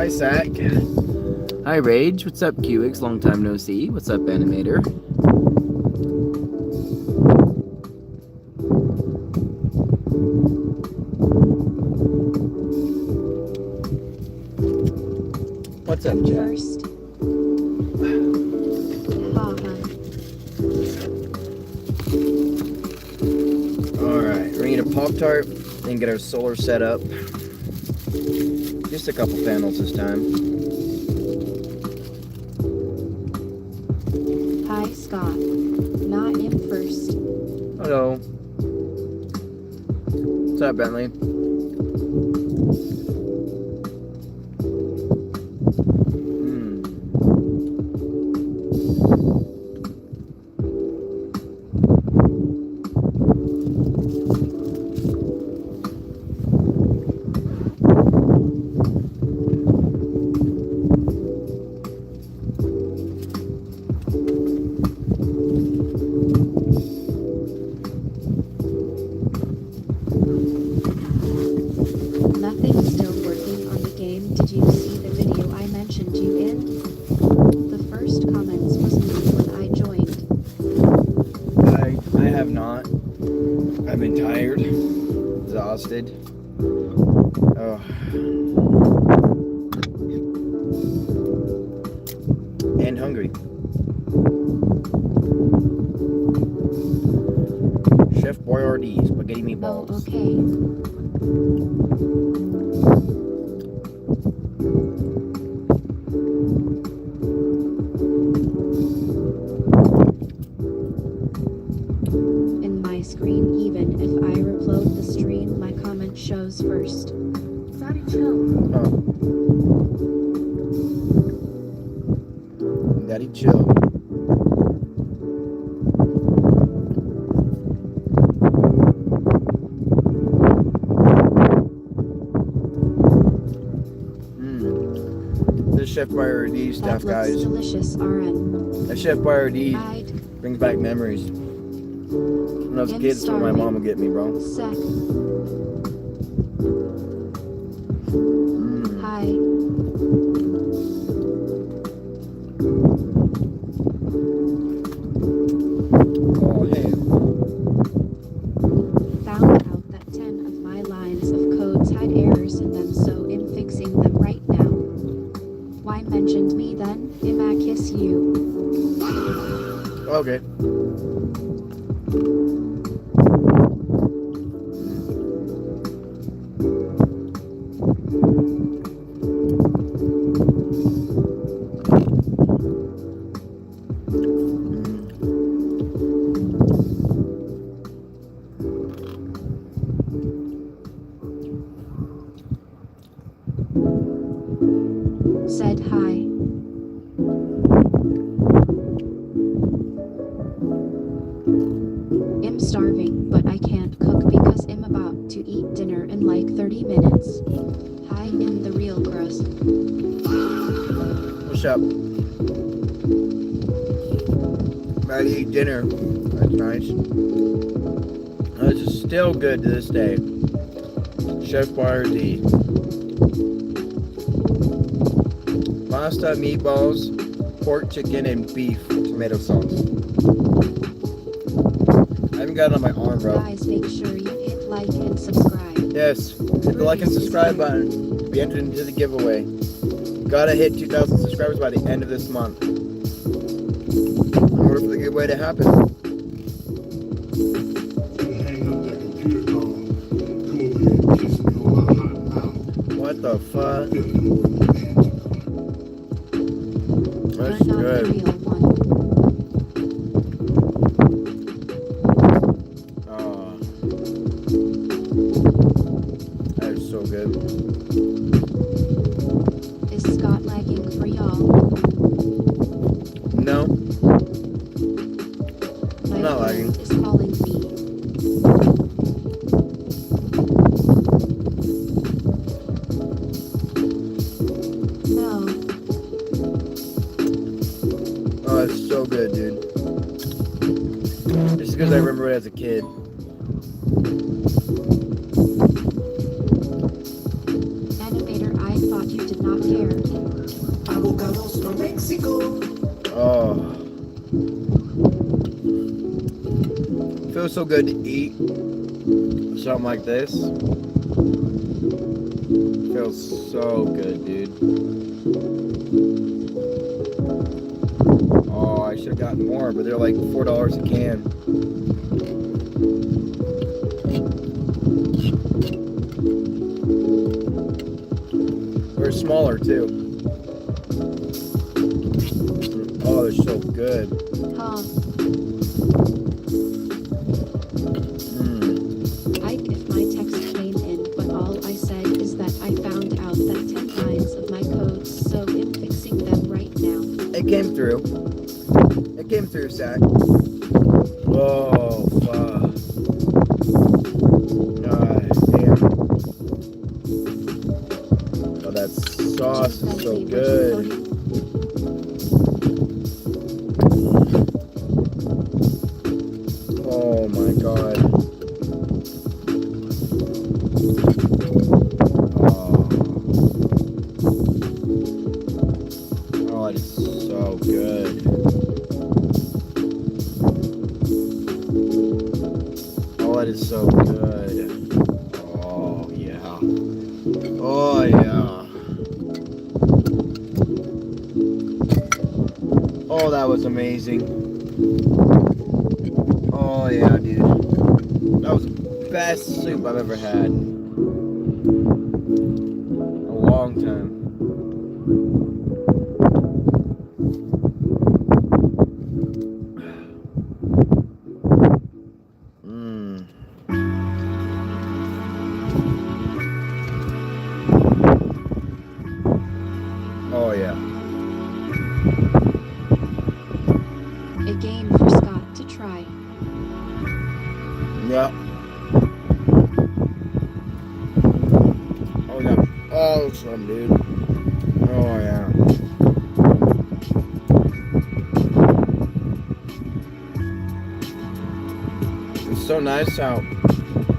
Hi, Zach. Hi, Rage. What's up, QX? Long time no see. What's up, Animator? What's up, Jack? First. Alright, we're gonna get a Pop-Tart and get our solar set up. Just a couple panels this time. Hi, Scott. Not him first. Hello. What's up, Bentley? Nothing's still working on the game. Did you see the video I mentioned you in? The first comments was me when I joined. I have not. I've been tired, exhausted. Oh. And hungry. Chef Boyardee, spaghetti meatballs. Oh, okay. In my screen, even if I upload the stream, my comment shows first. Daddy, chill. Oh. Daddy, chill. This Chef Boyardee stuff, That guys. looks delicious, RN. That Chef Boyardee I'd brings back memories. When I was a kid, that's what my mom would get me, bro. sec. Hi. Oh, hey. Found out that 10 of my lines of codes had errors in them, so I'm fixing them right now. Why mentioned me then? I'ma kiss you. Okay. Said hi. I'm starving, but I can't cook because I'm about to eat dinner in like 30 minutes. Hi, I'm the real gross. What's up? About to eat dinner. That's nice. This is still good to this day. Chef Boyardee. Pasta, meatballs, pork, chicken, and beef tomato sauce. I haven't got it on my arm, bro. Guys, make sure you hit like and subscribe. Yes, hit the like and subscribe button to be entered into the giveaway. Gotta hit 2,000 subscribers by the end of this month in order for the giveaway to happen. What the fuck? That's You're not the good. real one. Oh, that is so good. Is Scott lagging for y'all? No, My not friend lagging. is calling me. No. Oh, it's so good, dude. Just because I remember it as a kid. Animator, I thought you did not care. Avocados from Mexico. Oh. Feels so good to eat something like this. Feels so good, dude. Oh, I should have gotten more, but they're like $4 a can. They're smaller too. Oh, they're so good. Huh. If my text came in, but all I said is that I found out that 10 lines of my code, so I'm fixing them right now. It came through. It came through, Zach. Oh, fuck. God damn. Oh, that sauce is so good. Oh my god. Oh, it is so good. Oh, it is so good. Oh, yeah. Oh, yeah. Oh, that was amazing. Oh, yeah, dude. That was the best soup I've ever had. A long time. Oh, yeah. A game for Scott to try. Yeah. Oh, yeah. Oh, some dude. Oh, yeah. It's so nice out.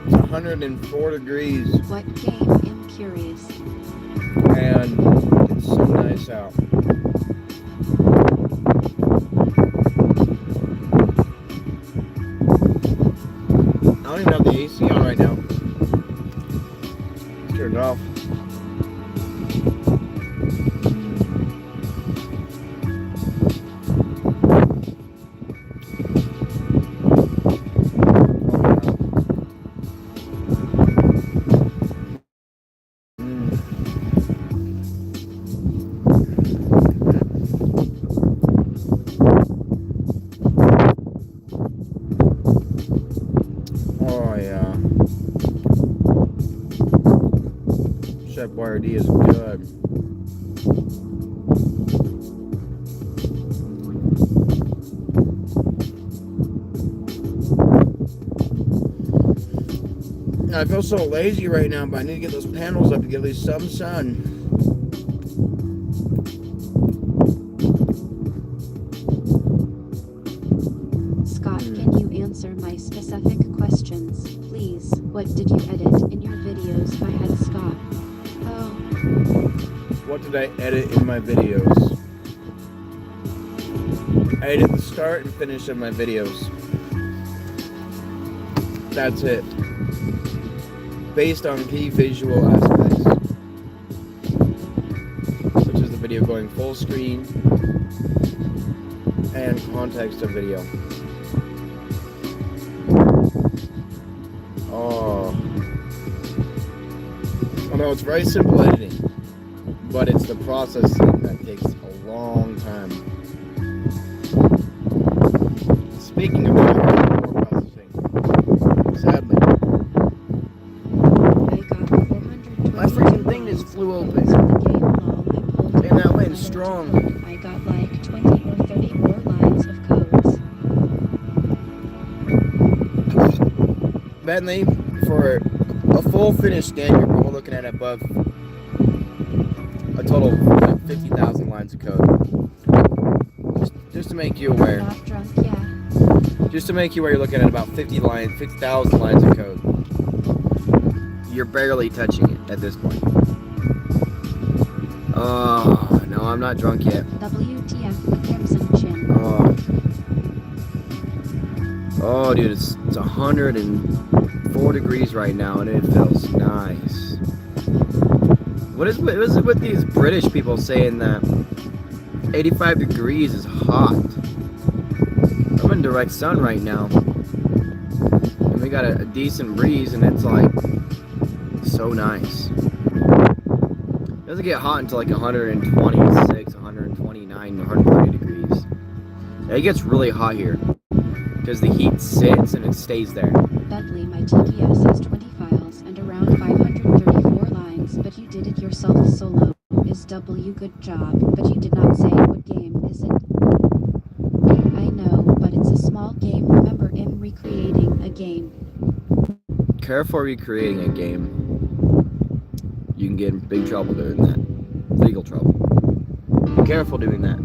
It's 104 degrees. What game? I'm curious. And it's so nice out. I don't even have the AC on right now. Turned off. Oh yeah. Chef Boyardee is good. I feel so lazy right now, but I need to get those panels up to get at least some sun. Scott, can you answer my specific questions, please? What did you edit in your videos? I had Scott. Oh, What did I edit in my videos? I edit the start and finish of my videos. That's it. Based on key visual aspects, such as the video going full screen and context of video. Oh no, it's very simple editing, but it's the processing that takes a long time. Speaking of that, processing, sadly, I got 420. my freaking thing just flew open. And that went strong. I got like 20 or 30 more lines of codes. Bentley, for a full finished standard, we're looking at above a total of like 50,000 lines of code. Just to make you aware. Not drunk, yeah. Just to make you aware, you're looking at about 50,000 lines of code. You're barely touching it at this point. Oh, no, I'm not drunk yet. WTF Crimson Chin. Oh, dude, it's 104 degrees right now, and it feels nice. What is it with these British people saying that 85 degrees is hot? I'm in direct sun right now, and we got a decent breeze, and it's like so nice. It doesn't get hot until like 126, 129, 130 degrees. It gets really hot here because the heat sits and it stays there. Bentley, my TTS has 20 files and around 534 lines, but you did it yourself solo. Is W good job, but you did not say what game is it? I know, but it's a small game. Remember, I'm recreating a game. Careful recreating a game. You can get in big trouble doing that. Legal trouble. Be careful doing that.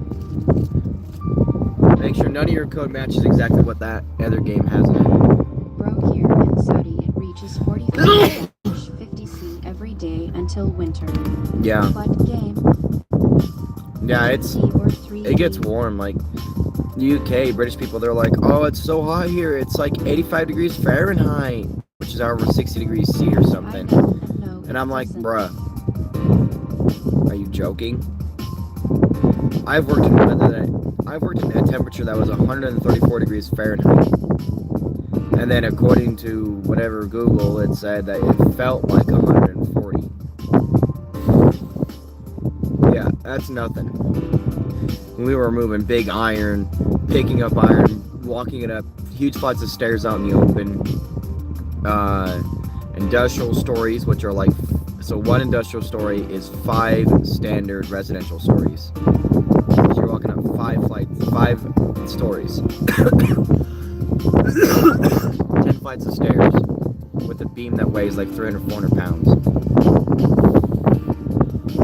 Make sure none of your code matches exactly what that other game has in it. Bro, here in Saudi, it reaches 45-50C every day until winter. Yeah. What game? Yeah, C or 3 it gets warm. Like UK, British people, they're like, oh, it's so hot here. It's like 85 degrees Fahrenheit, which is over 60 degrees C or something. No, And I'm like, doesn't. bruh, are you joking? I've worked in a temperature that was 134 degrees Fahrenheit. And then according to whatever Google, it said that it felt like 140. Yeah, that's nothing. We were moving big iron, picking up iron, walking it up huge flights of stairs out in the open. Industrial stories, which are like, so one industrial story is 5 standard residential stories. So you're walking up 5 stories. 10 flights of stairs with a beam that weighs like 300, 400 pounds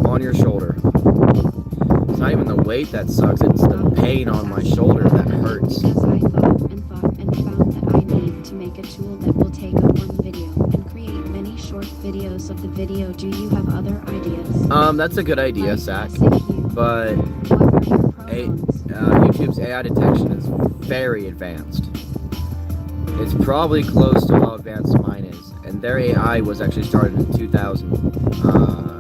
on your shoulder. It's not even the weight that sucks, it's the pain on my shoulder that hurts. Because I thought and found that I need to make a tool that will take up one video and create many short videos of the video. Do you have other ideas? That's a good idea, Zach. But What are your pronouns? YouTube's AI detection is very advanced. It's probably close to how advanced mine is. And their AI was actually started in 2000. I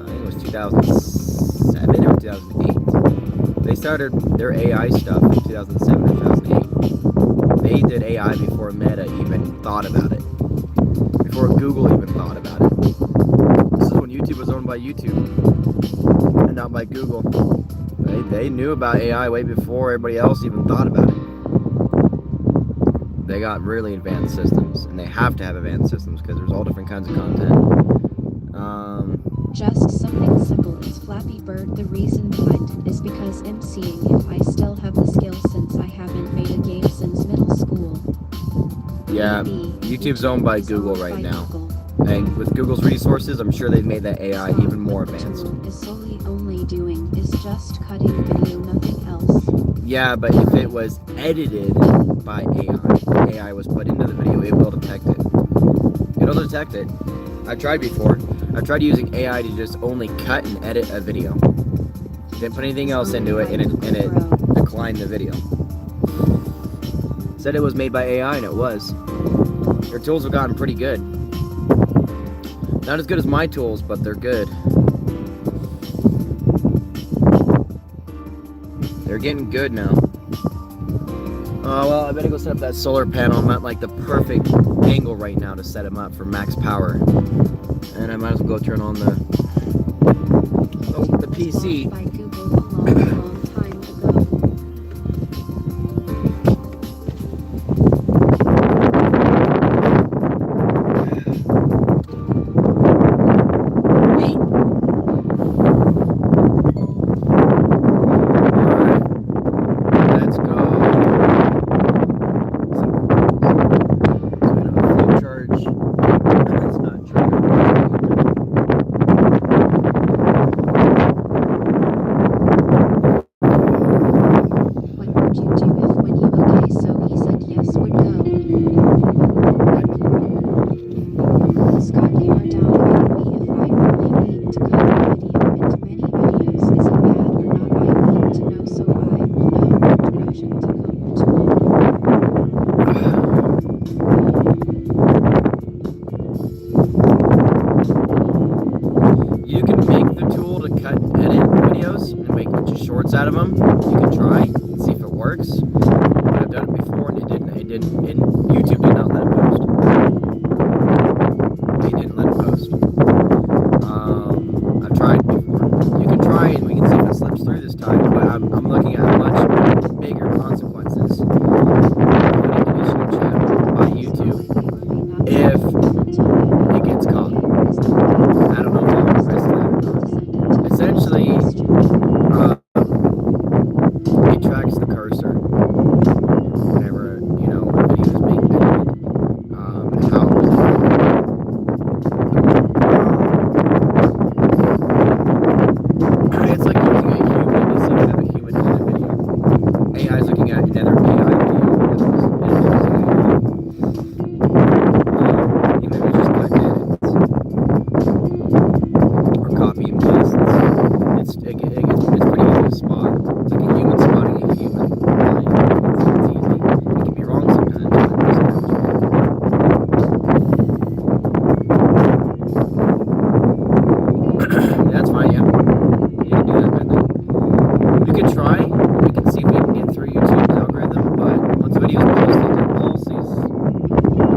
think it was 2007 or 2008. They started their AI stuff in 2007 or 2008. They did AI before Meta even thought about it. Before Google even thought about it. This is when YouTube was owned by YouTube and not by Google. They knew about AI way before everybody else even thought about it. They got really advanced systems, and they have to have advanced systems because there's all different kinds of content. Just something simple as Flappy Bird. The reason behind it is because I'm seeing if I still have the skill since I haven't made a game since middle school. Yeah, Maybe YouTube's owned by is Google owned right by now. Google. And with Google's resources, I'm sure they've made that AI So even more what the advanced. tool is solely only doing is just cutting video, nothing else. Yeah, but if it was edited by AI was put into the video, it will detect it. It'll detect it. I've tried before. I've tried using AI to just only cut and edit a video. Didn't put anything else into it, and it declined the video. Said it was made by AI, and it was. Their tools have gotten pretty good. Not as good as my tools, but they're good. They're getting good now. Well, I better go set up that solar panel. I'm at like the perfect angle right now to set them up for max power. And I might as well go turn on the PC. By Google a long time ago. Let's go. Full charge. It's not charging. them. You can try and see if it works. But I've done it before and it didn't. And YouTube did not let it post. They didn't let it post. I've tried before. You can try and we can see if it slips through this time. But I'm looking at much bigger consequences by YouTube if it gets caught. I don't know if I'll risk that. Essentially, it tracks the cursor whenever, you know, a video is being edited. How it was edited. It's like using a human to see another human edit a video. AI is looking at another AI video that was edited as AI. Even if it's just cut edits or copy and paste. It's pretty easy to spot. It's like a human spotting a human. It's easy. It can be wrong sometimes, but it's that's fine, yeah. You can do that method. You can try. We can see if we can get through YouTube's algorithm, but once videos posted, their policies,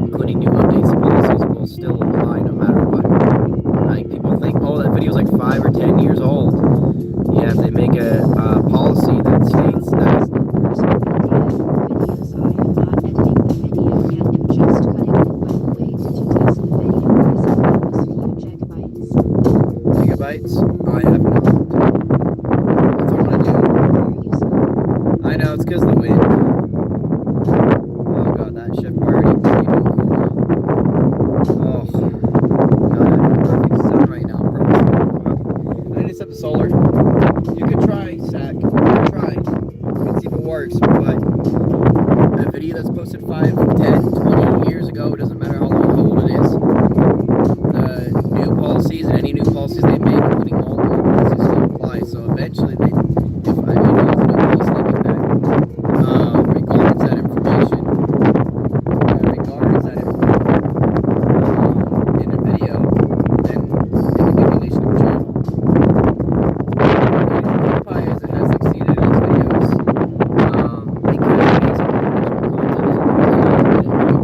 including new updates and policies, will still apply no matter what. Like, people think, oh, that video's like 5 or 10 years old. Yeah, if they make a policy that states that gigabytes, I have not. That's all I do. I know, it's because of the wind. Oh god, that shift bar already pretty cool. Oh, god, I'm perfect sun right now, bro. I need to set the solar. You could try, Zach. You could try. You can see if it works, but a video that's posted 5, 10, 20 years ago, doesn't matter how old it is. The new policies and any new policies they make, including all new policies, still apply. So eventually, if I know it's a new policy like that, regards that information, in a video, then it can be released to the channel. As it has succeeded in its videos, it could make some original content.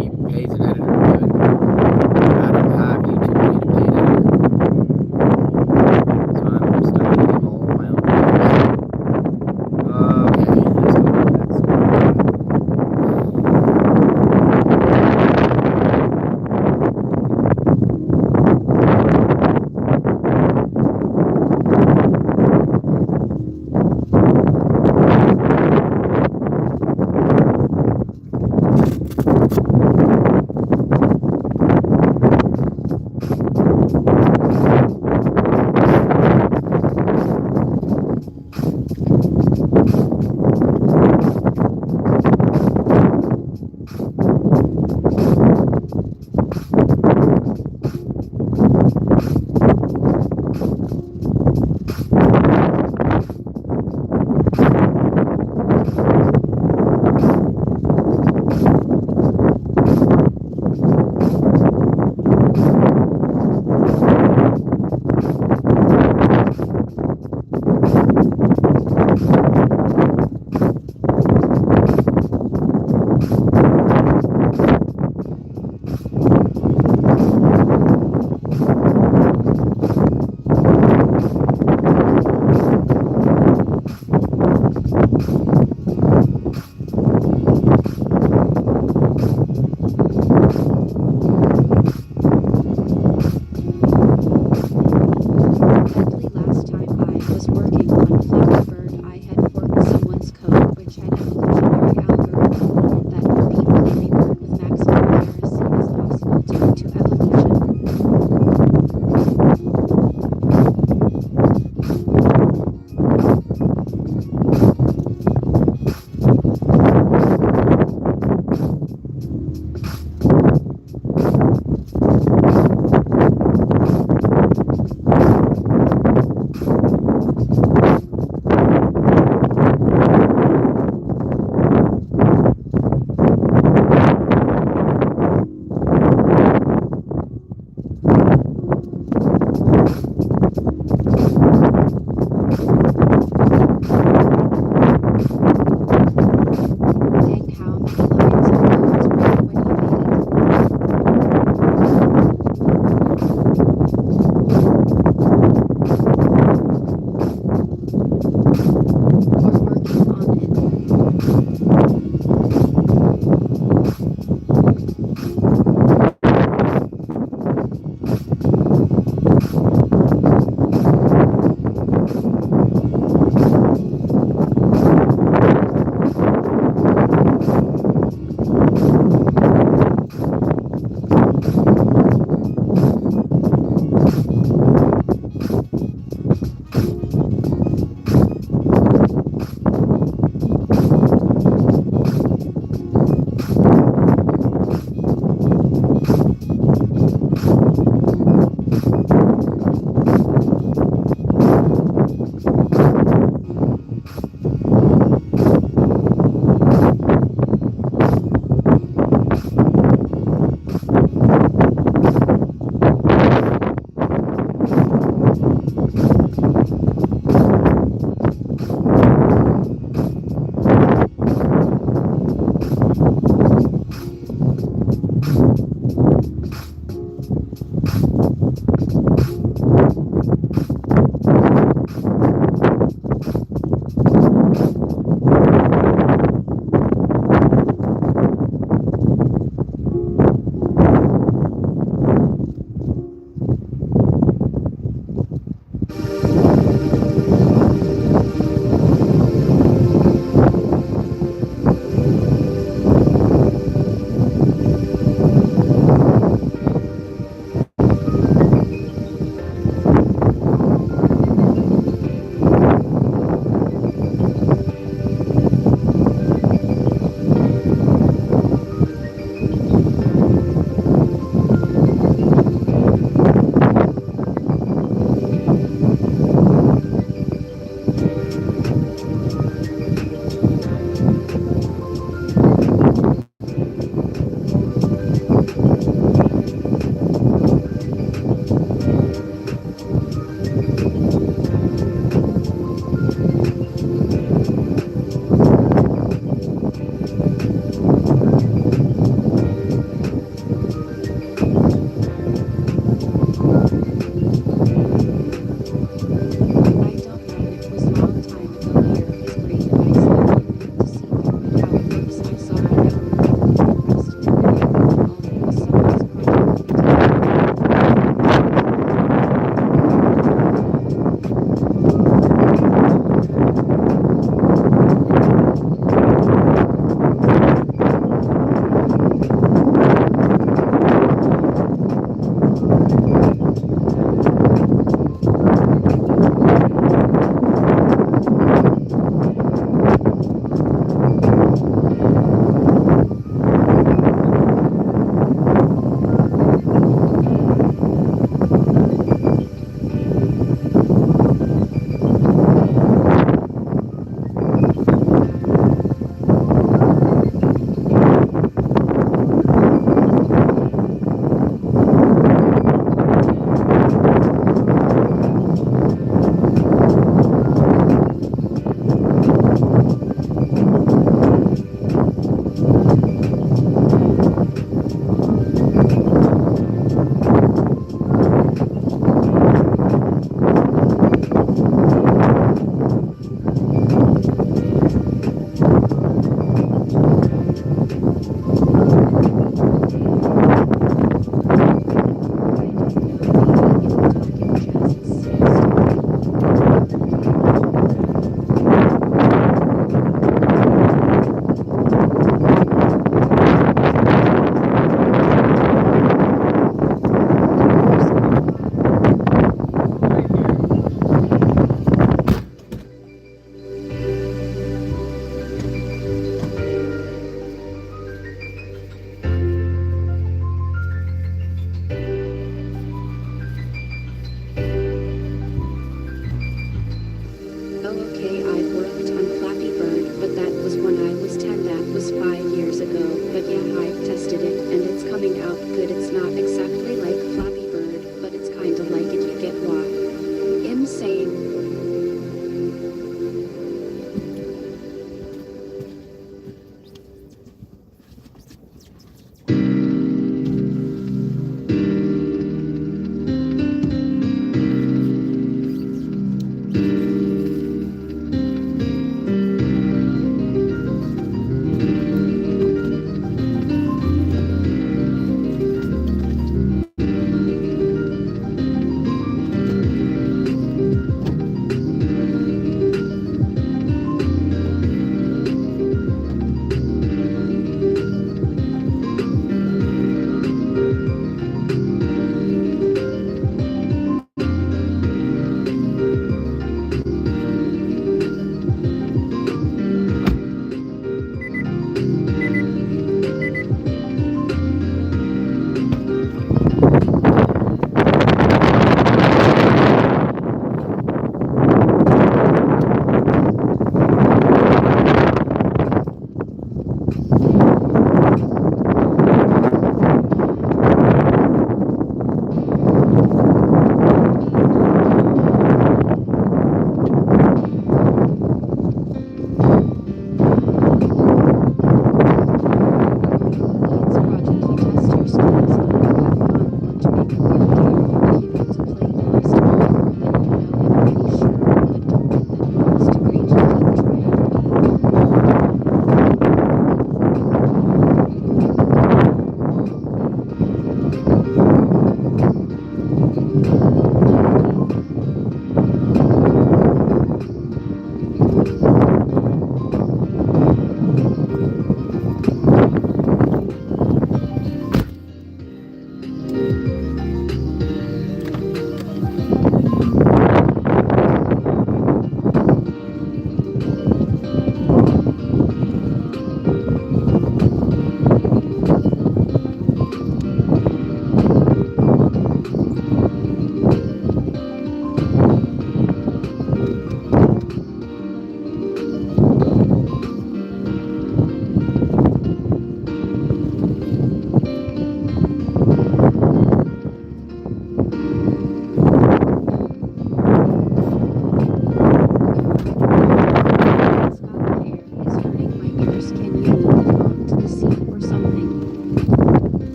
He pays an editor to do it. I don't have YouTube money to pay an editor. So I'm still editing all of my own videos. Okay, let's go to the next one.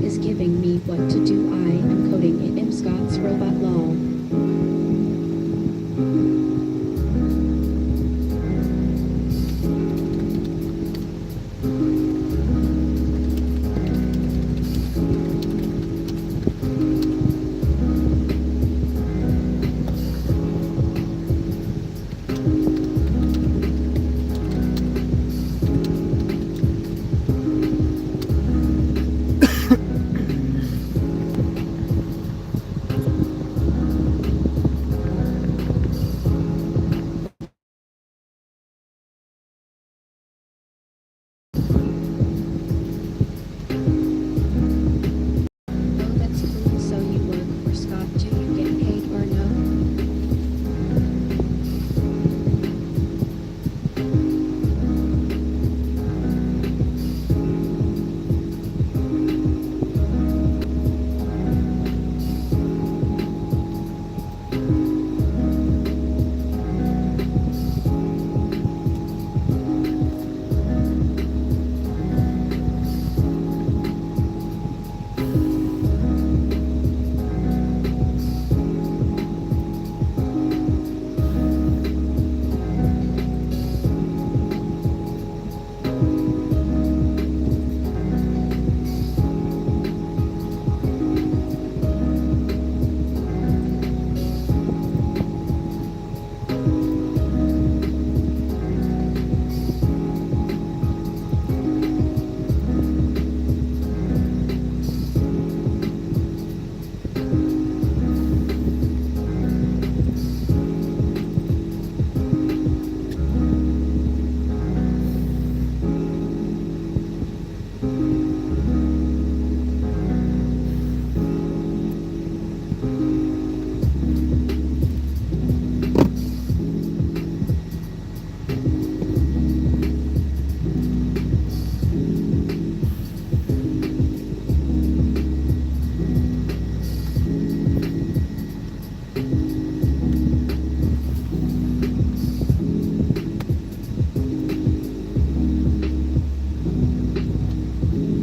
is giving me what to do. I am coding it in Scott's robot lol. Oh, that's cool. So you work for Scott. Do you get paid or no?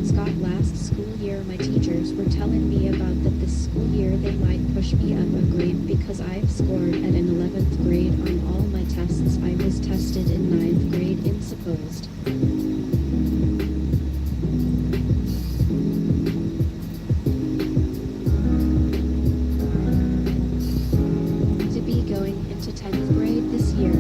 Scott, last school year my teachers were telling me about that this school year they might push me up a grade because I've scored at an 11th grade on all my tests. I was tested in 9th grade in supposed. To be going into 10th grade this year.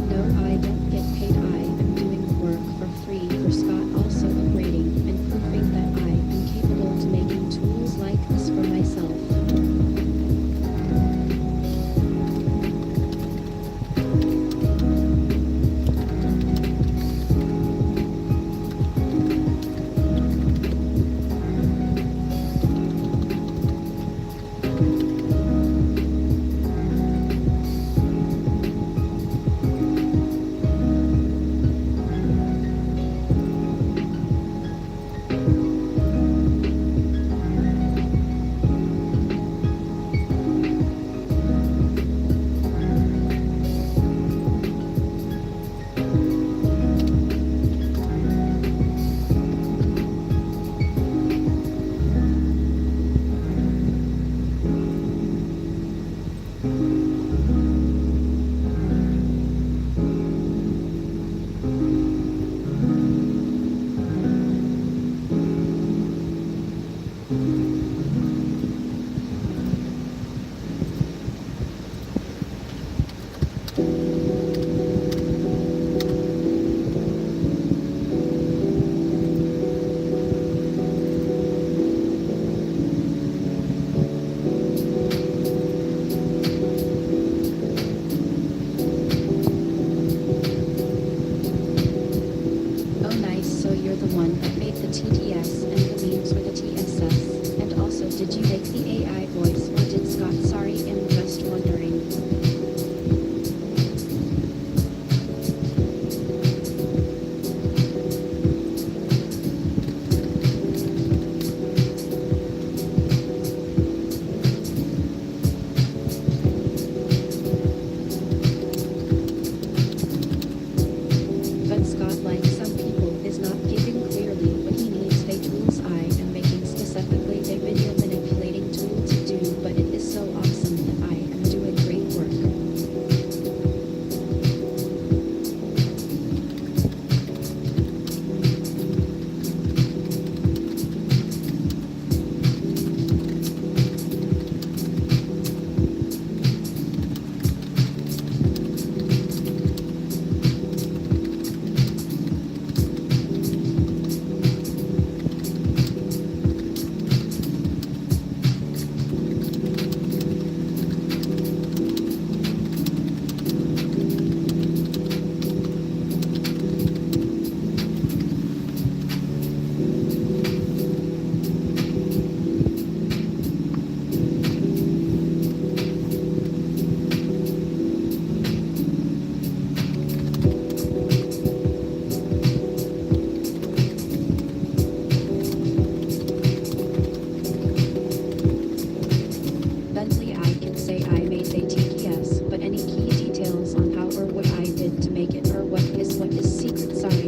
No, I don't get paid. I am doing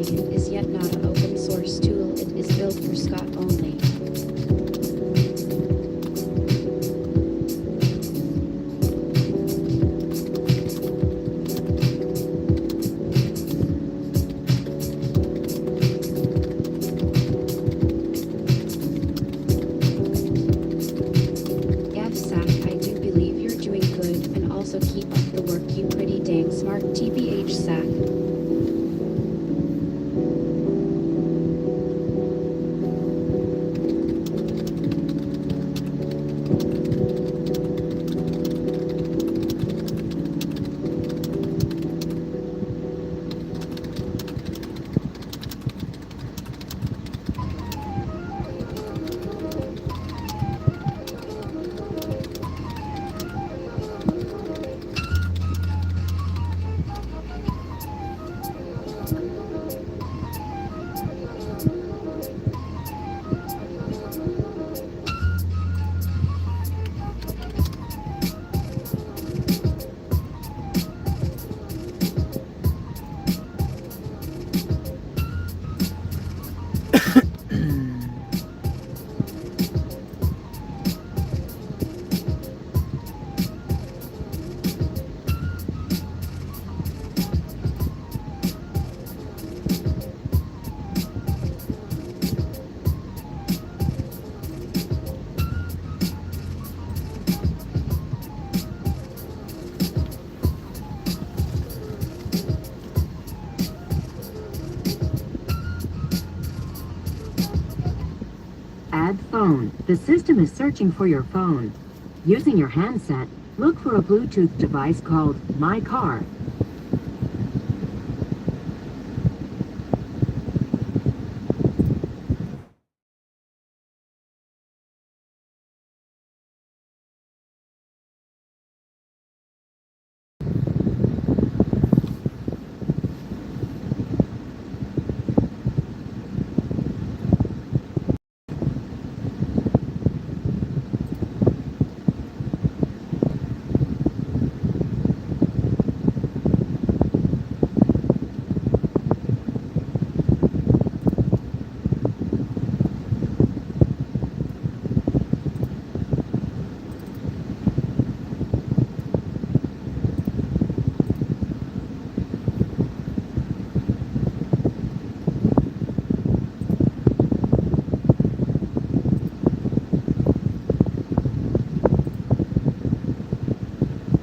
Dragon is yet not an open source tool. It is built for Scott only. FSAC, I do believe you're doing good, and also keep up the work, you pretty dang smart TBH SAC. Add phone. The system is searching for your phone. Using your handset, look for a Bluetooth device called My Car.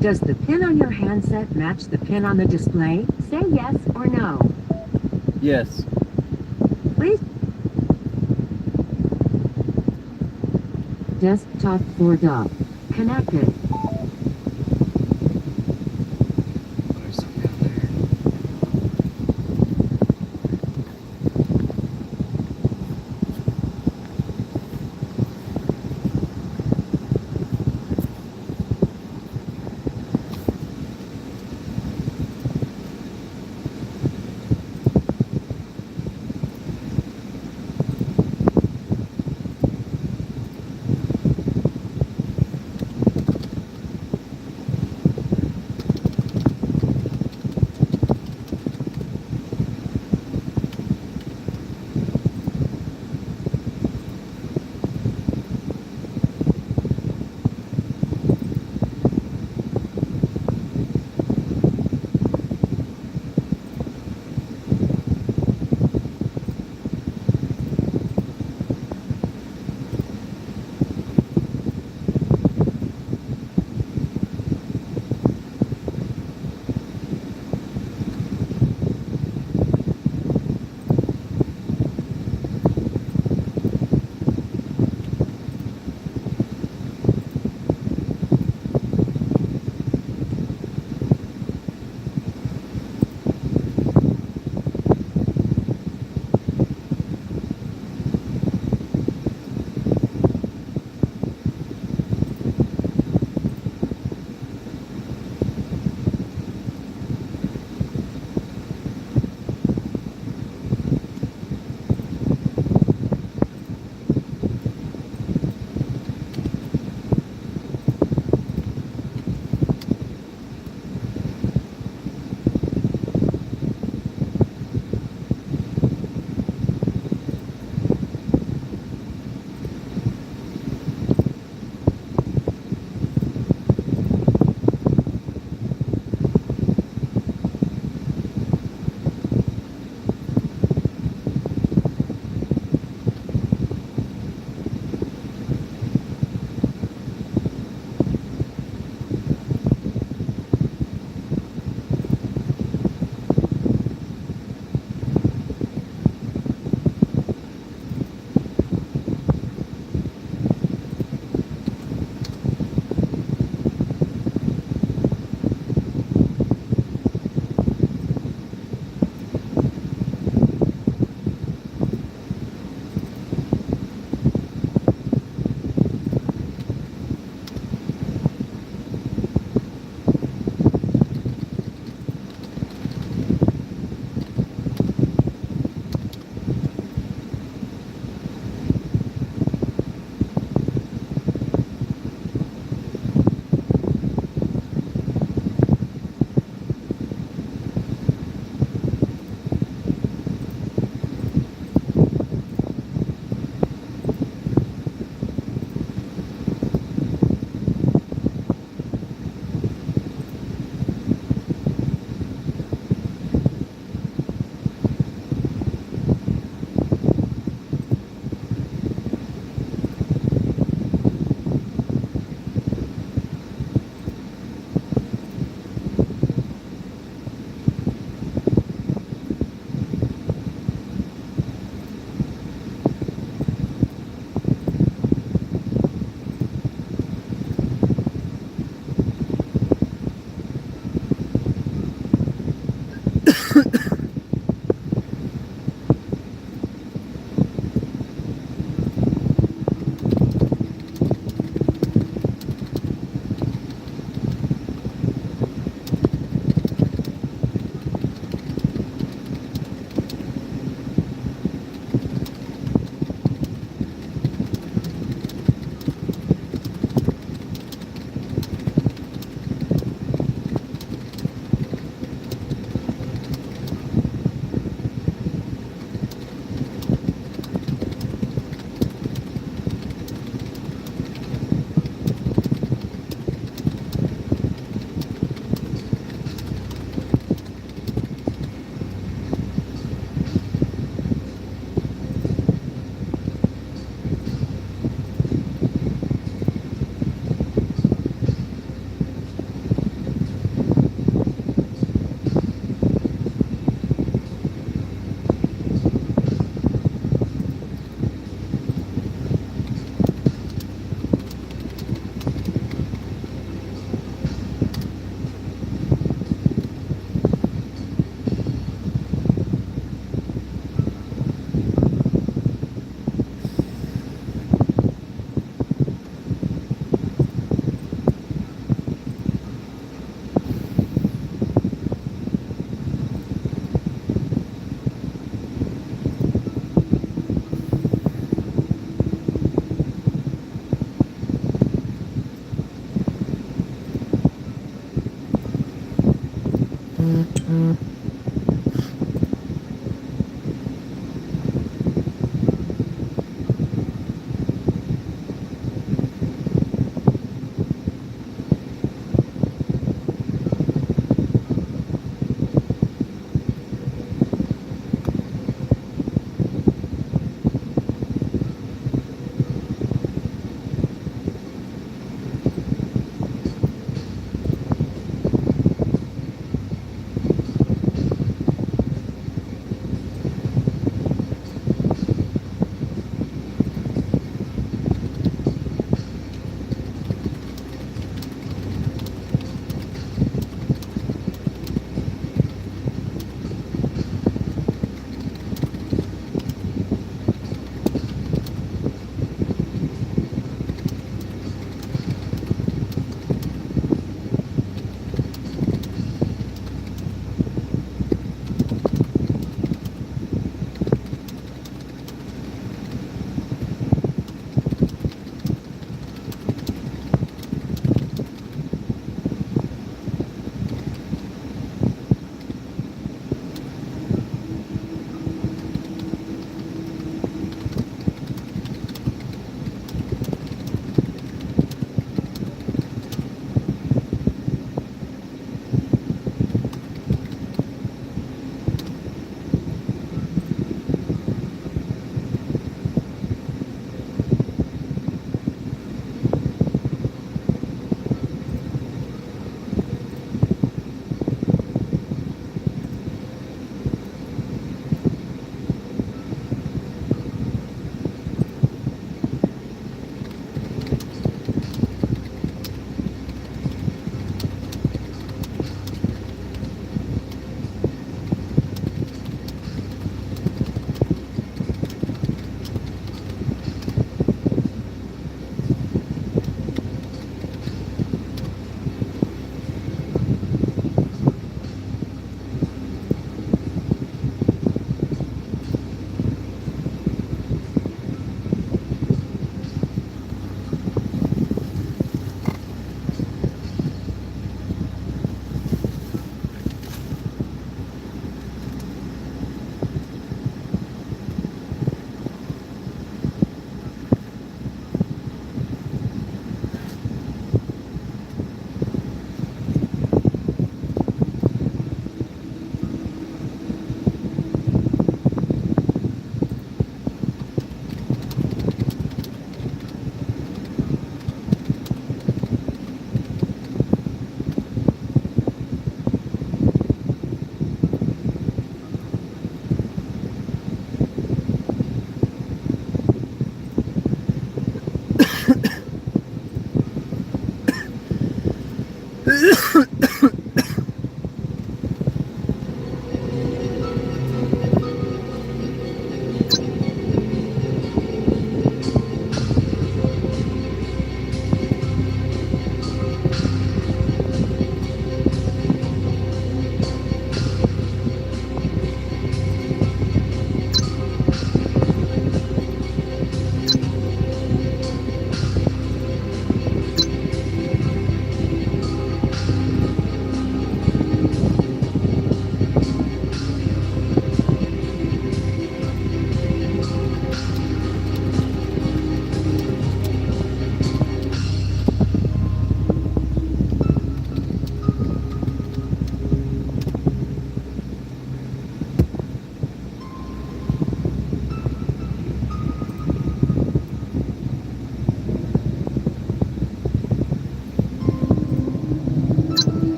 Does the pin on your handset match the pin on the display? Say yes or no. Yes. Please. Desktop 4 connected. There's something down there.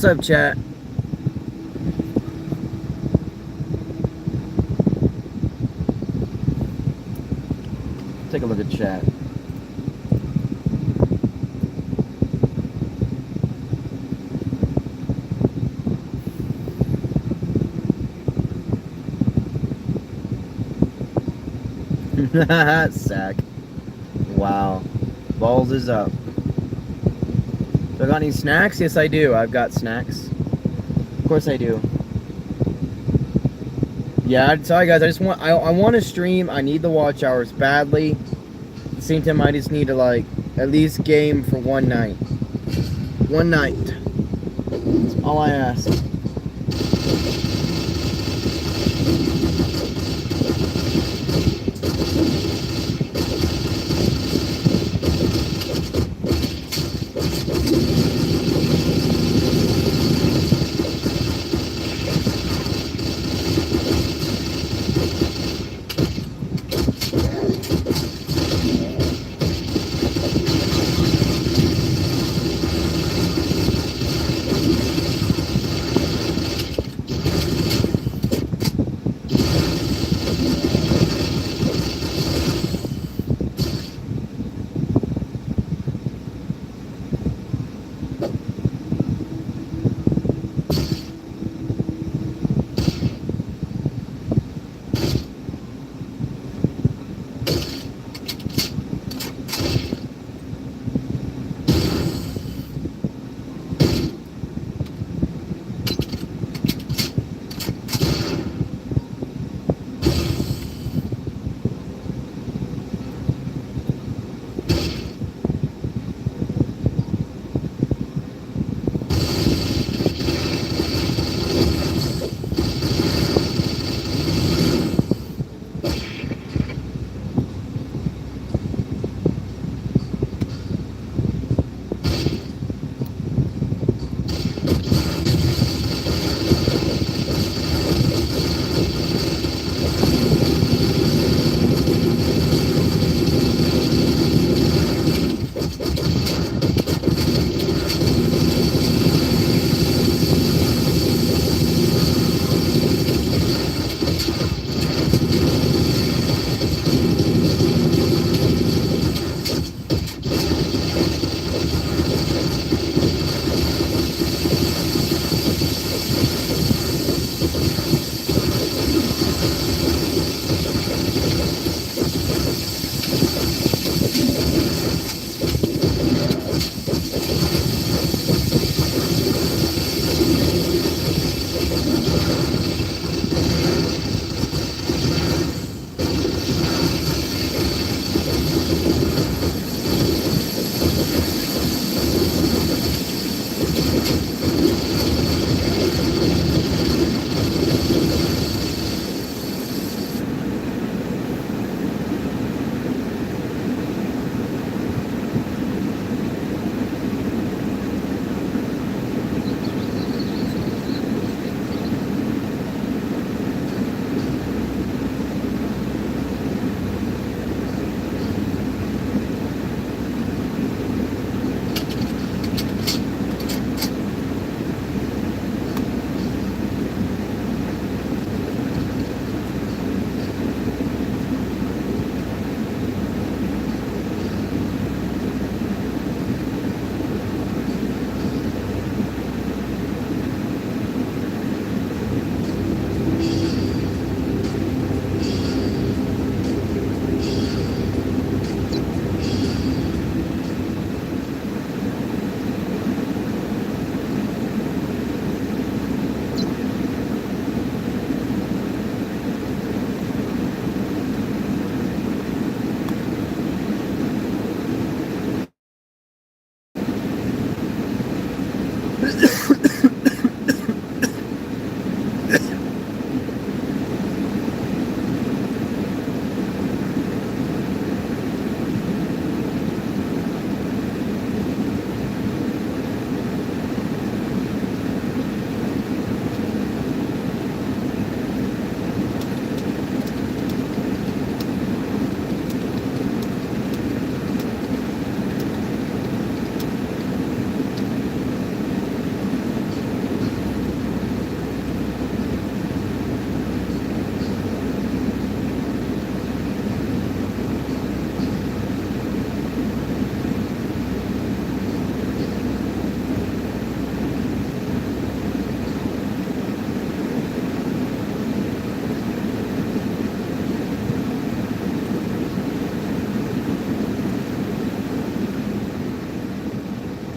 What's up, chat? Take a look at chat. Sack. Wow. Balls is up. Do I got any snacks? Yes, I do. I've got snacks. Of course I do. Yeah, sorry guys. I want to stream. I need the watch hours badly. At the same time, I just need to like at least game for one night. One night. That's all I ask.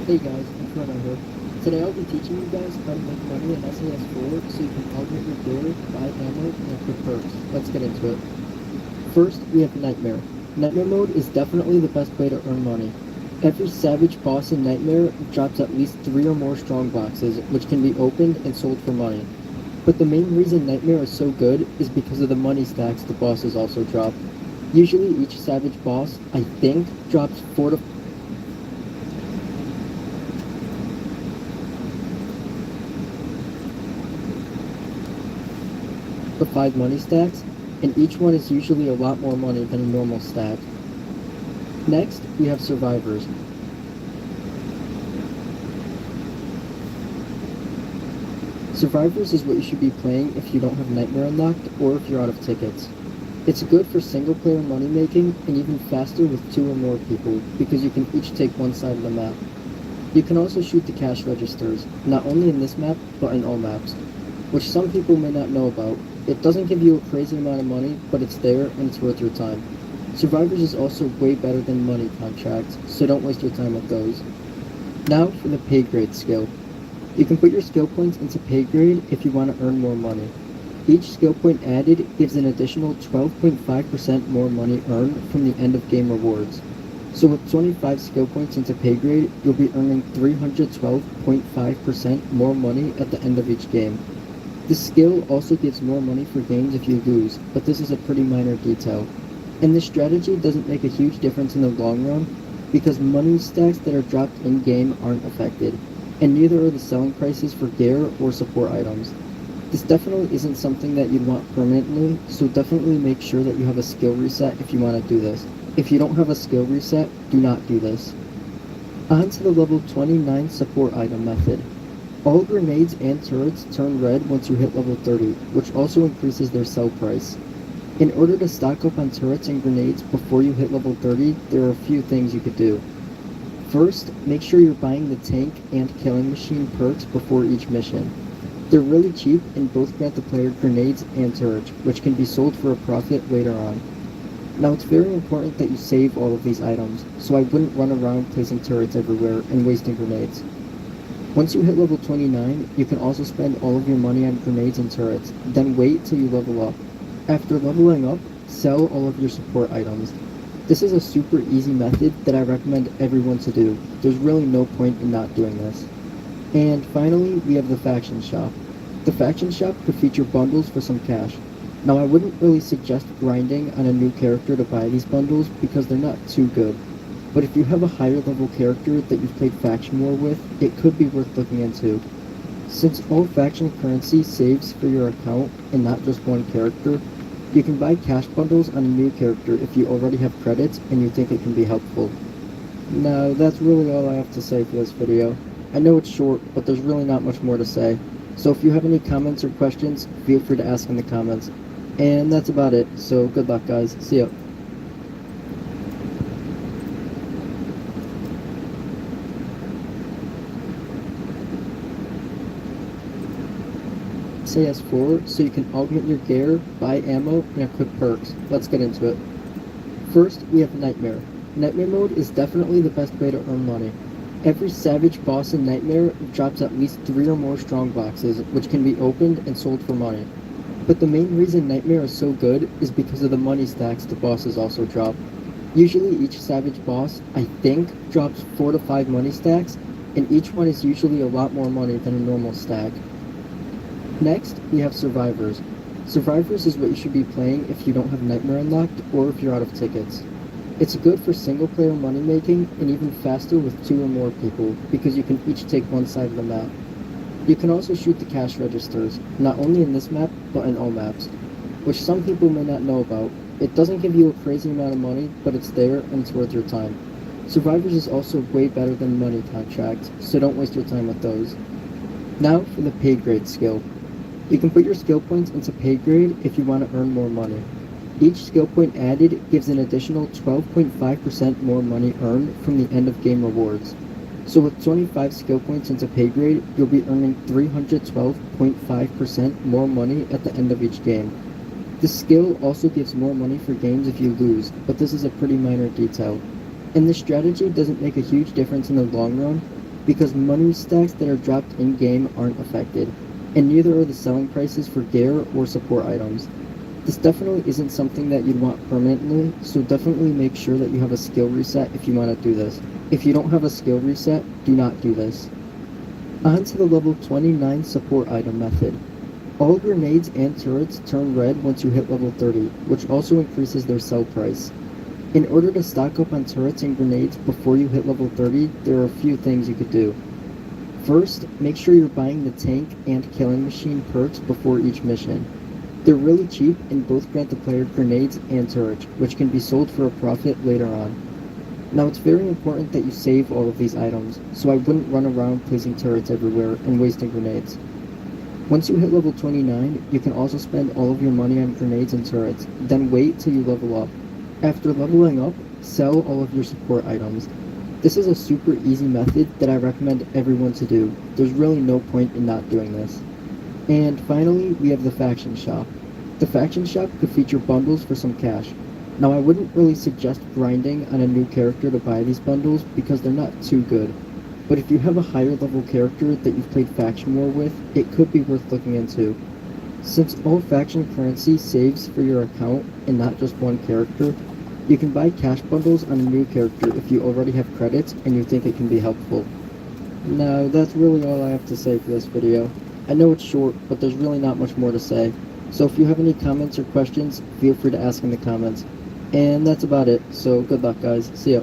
Hey guys, I'm Fernando here. Today I'll be teaching you guys how to make money in SAS4 so you can augment your gear, buy ammo, and equip perks. Let's get into it. First, we have Nightmare. Nightmare mode is definitely the best way to earn money. Every savage boss in Nightmare drops at least 3 or more strong boxes, which can be opened and sold for money. But the main reason Nightmare is so good is because of the money stacks the bosses also drop. Usually each savage boss, I think, drops 4 to the 5 money stacks, and each one is usually a lot more money than a normal stack. Next, we have Survivors. Survivors is what you should be playing if you don't have Nightmare unlocked or if you're out of tickets. It's good for single player money making and even faster with 2 or more people because you can each take one side of the map. You can also shoot the cash registers, not only in this map but in all maps, which some people may not know about. It doesn't give you a crazy amount of money, but it's there and it's worth your time. Survivors is also way better than money contracts, so don't waste your time with those. Now for the pay grade skill. You can put your skill points into pay grade if you want to earn more money. Each skill point added gives an additional 12.5% more money earned from the end of game rewards. So with 25 skill points into pay grade, you'll be earning 312.5% more money at the end of each game. This skill also gives more money for games if you lose, but this is a pretty minor detail. And this strategy doesn't make a huge difference in the long run because money stacks that are dropped in-game aren't affected, and neither are the selling prices for gear or support items. This definitely isn't something that you'd want permanently, so definitely make sure that you have a skill reset if you want to do this. If you don't have a skill reset, do not do this. On to the level 29 support item method. All grenades and turrets turn red once you hit level 30, which also increases their sell price. In order to stock up on turrets and grenades before you hit level 30, there are a few things you could do. First, make sure you're buying the tank and killing machine perks before each mission. They're really cheap and both grant the player grenades and turrets, which can be sold for a profit later on. Now it's very important that you save all of these items, so I wouldn't run around placing turrets everywhere and wasting grenades. Once you hit level 29, you can also spend all of your money on grenades and turrets, then wait till you level up. After leveling up, sell all of your support items. This is a super easy method that I recommend everyone to do. There's really no point in not doing this. And finally, we have the faction shop. The faction shop could feature bundles for some cash. Now I wouldn't really suggest grinding on a new character to buy these bundles because they're not too good. But if you have a higher level character that you've played faction war with, it could be worth looking into. Since all faction currency saves for your account and not just one character, you can buy cash bundles on a new character if you already have credits and you think it can be helpful. Now that's really all I have to say for this video. I know it's short, but there's really not much more to say. So if you have any comments or questions, feel free to ask in the comments. And that's about it, so good luck guys, see ya. SAS4 so you can augment your gear, buy ammo, and equip perks. Let's get into it. First, we have Nightmare. Nightmare mode is definitely the best way to earn money. Every savage boss in Nightmare drops at least 3 or more strong boxes, which can be opened and sold for money. But the main reason Nightmare is so good is because of the money stacks the bosses also drop. Usually each savage boss, I think, drops 4 to 5 money stacks, and each one is usually a lot more money than a normal stack. Next, we have Survivors. Survivors is what you should be playing if you don't have Nightmare unlocked or if you're out of tickets. It's good for single player money making and even faster with 2 or more people because you can each take one side of the map. You can also shoot the cash registers, not only in this map but in all maps, which some people may not know about. It doesn't give you a crazy amount of money, but it's there and it's worth your time. Survivors is also way better than money contracts, so don't waste your time with those. Now for the pay grade skill. You can put your skill points into pay grade if you want to earn more money. Each skill point added gives an additional 12.5% more money earned from the end of game rewards. So with 25 skill points into pay grade, you'll be earning 312.5% more money at the end of each game. This skill also gives more money for games if you lose, but this is a pretty minor detail. And this strategy doesn't make a huge difference in the long run because money stacks that are dropped in-game aren't affected, and neither are the selling prices for gear or support items. This definitely isn't something that you'd want permanently, so definitely make sure that you have a skill reset if you want to do this. If you don't have a skill reset, do not do this. On to the level 29 support item method. All grenades and turrets turn red once you hit level 30, which also increases their sell price. In order to stock up on turrets and grenades before you hit level 30, there are a few things you could do. First, make sure you're buying the tank and killing machine perks before each mission. They're really cheap and both grant the player grenades and turrets, which can be sold for a profit later on. Now it's very important that you save all of these items, so I wouldn't run around placing turrets everywhere and wasting grenades. Once you hit level 29, you can also spend all of your money on grenades and turrets, then wait till you level up. After leveling up, sell all of your support items. This is a super easy method that I recommend everyone to do. There's really no point in not doing this. And finally, we have the faction shop. The faction shop could feature bundles for some cash. Now I wouldn't really suggest grinding on a new character to buy these bundles because they're not too good. But if you have a higher level character that you've played faction war with, it could be worth looking into. Since all faction currency saves for your account and not just one character, you can buy cash bundles on a new character if you already have credits and you think it can be helpful. Now that's really all I have to say for this video. I know it's short, but there's really not much more to say. So if you have any comments or questions, feel free to ask in the comments. And that's about it, so good luck guys, see ya.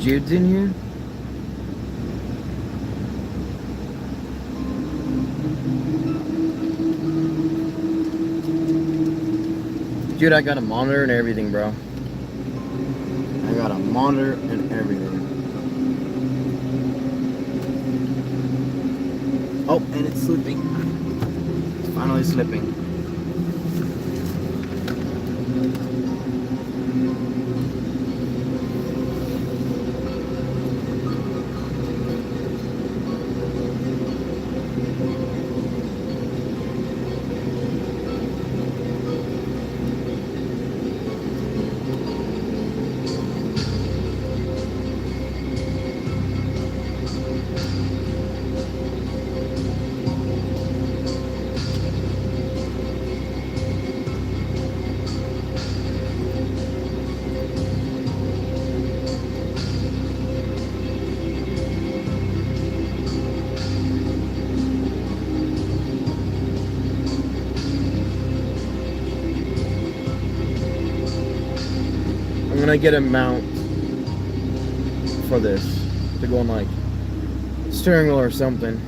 Jude's in here? Dude, I got a monitor and everything, bro. I got a monitor and everything. Oh, and it's slipping. It's finally slipping. I'm gonna get a mount for this to go on like steering wheel or something.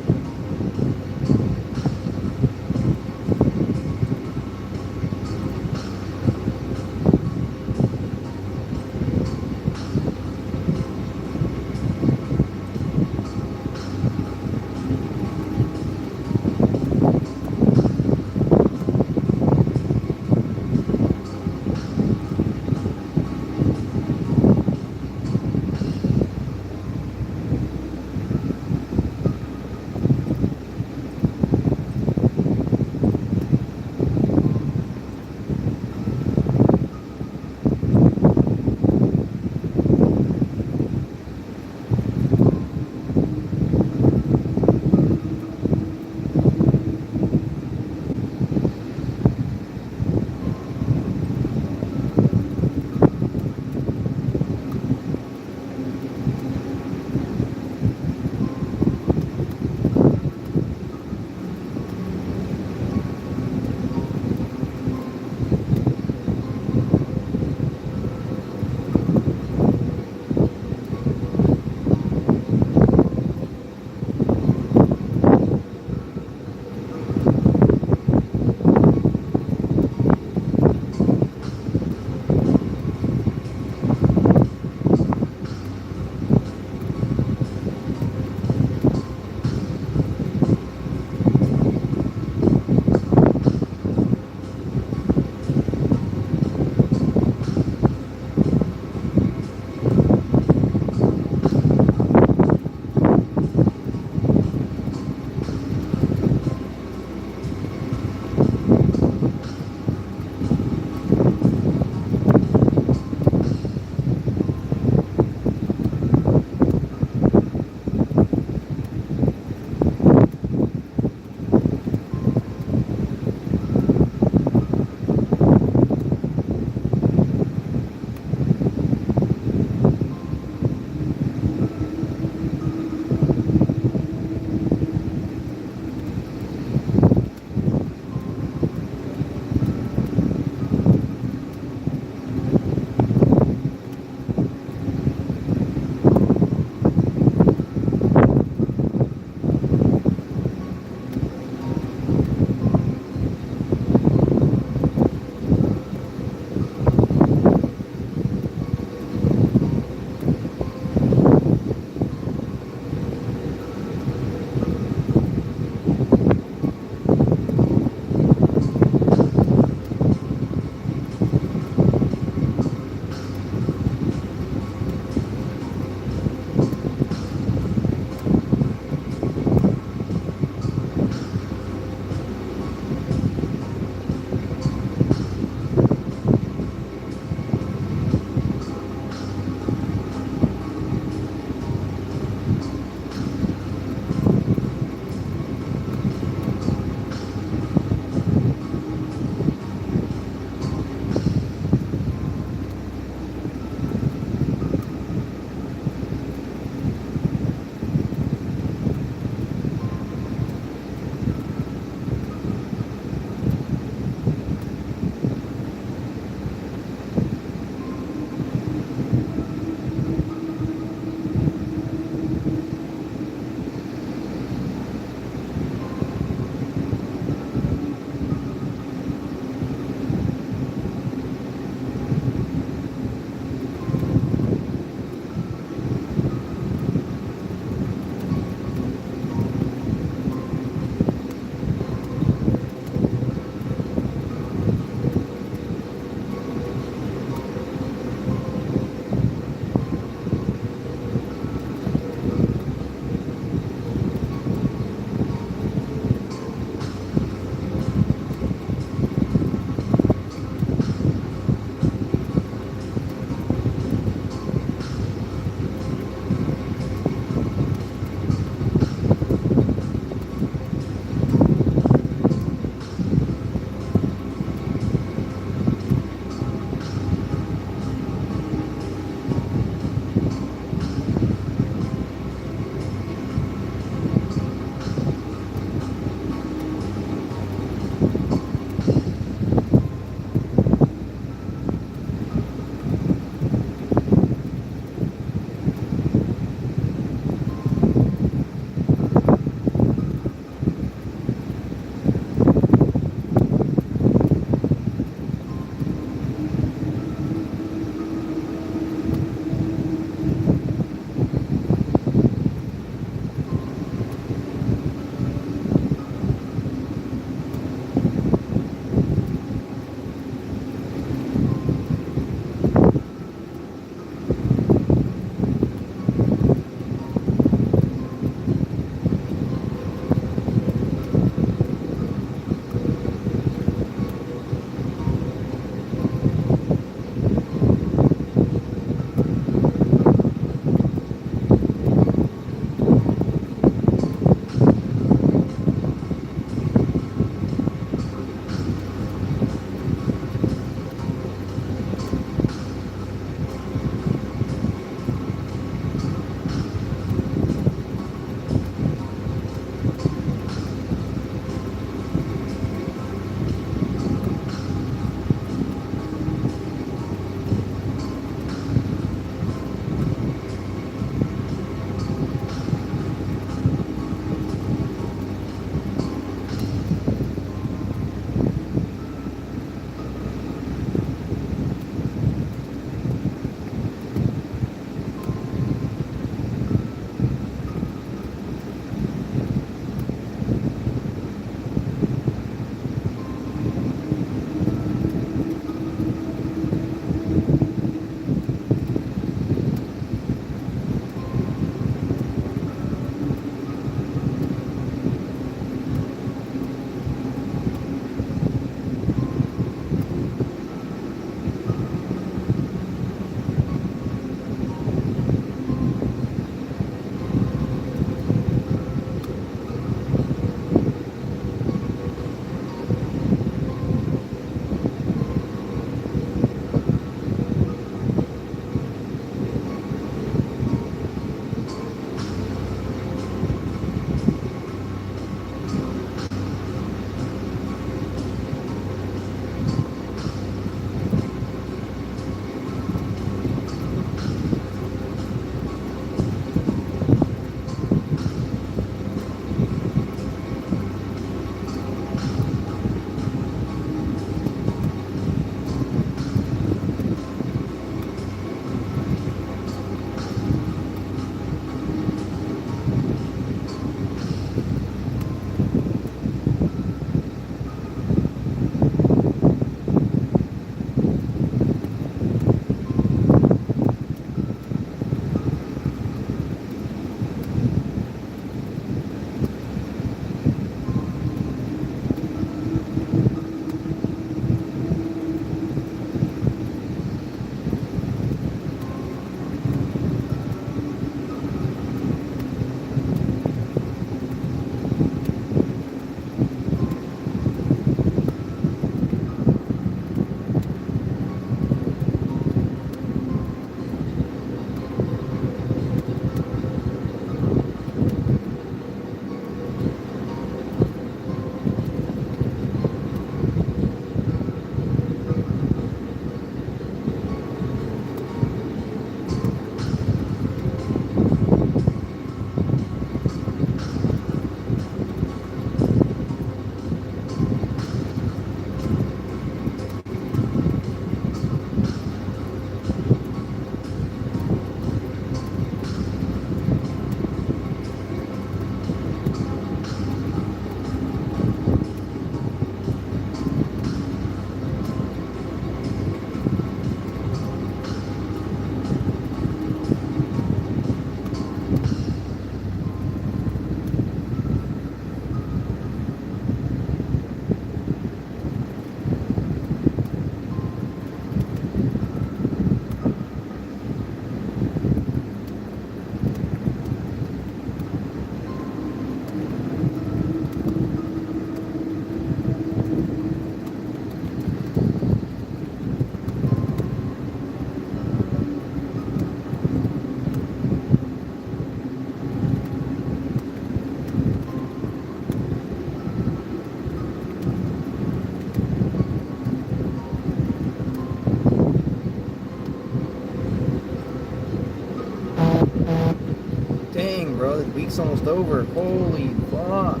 bro. The week's almost over. Holy fuck.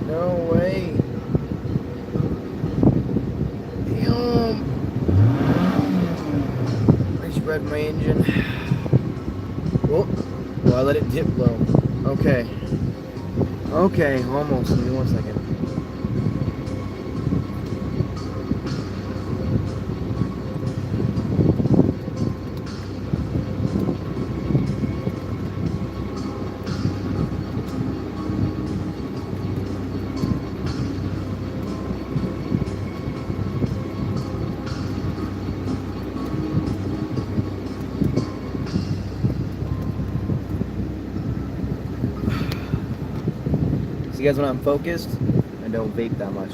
No way. Damn. I just read my engine. Oh, well, I let it dip low. Okay. Okay, almost. Give me 1 second. See, guys, when I'm focused, I don't vape that much.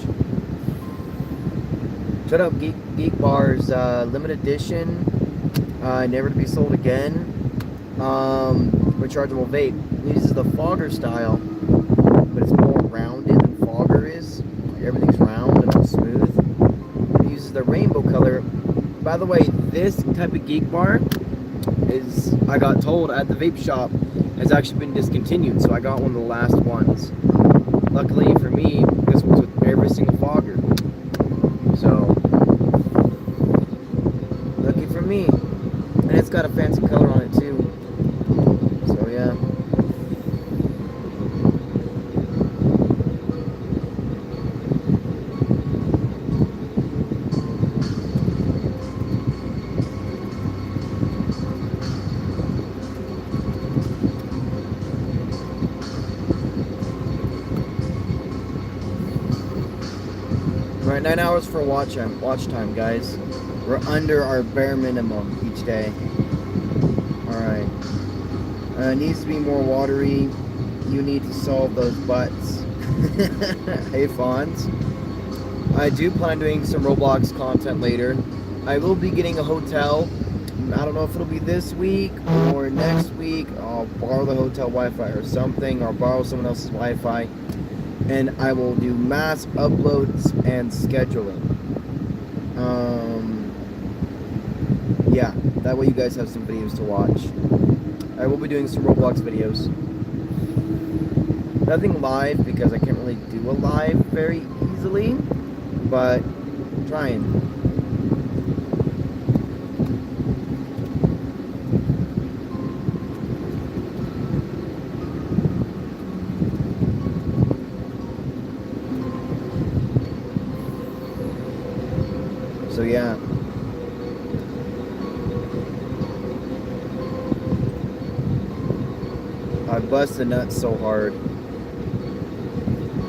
Shut up, Geek Bars, limited edition, never to be sold again. Rechargeable vape. It uses the Fogger style, but it's more rounded than Fogger is. Like, everything's round and smooth. It uses the rainbow color. By the way, this type of Geek Bar is, I got told at the vape shop, has actually been discontinued. So I got one of the last ones. Luckily for me, this was with every single Fogger. So, lucky for me. And it's got a fancy color on it too. So yeah. We're at 9 hours for watch time, guys. We're under our bare minimum each day. Alright. Needs to be more watery. You need to solve those butts. Hey, Fonz. I do plan on doing some Roblox content later. I will be getting a hotel. I don't know if it'll be this week or next week. I'll borrow the hotel Wi-Fi or something, or borrow someone else's Wi-Fi. And I will do mass uploads and scheduling. Yeah, that way you guys have some videos to watch. I will be doing some Roblox videos. Nothing live because I can't really do a live very easily, but I'm trying. So yeah. I bust the nuts so hard.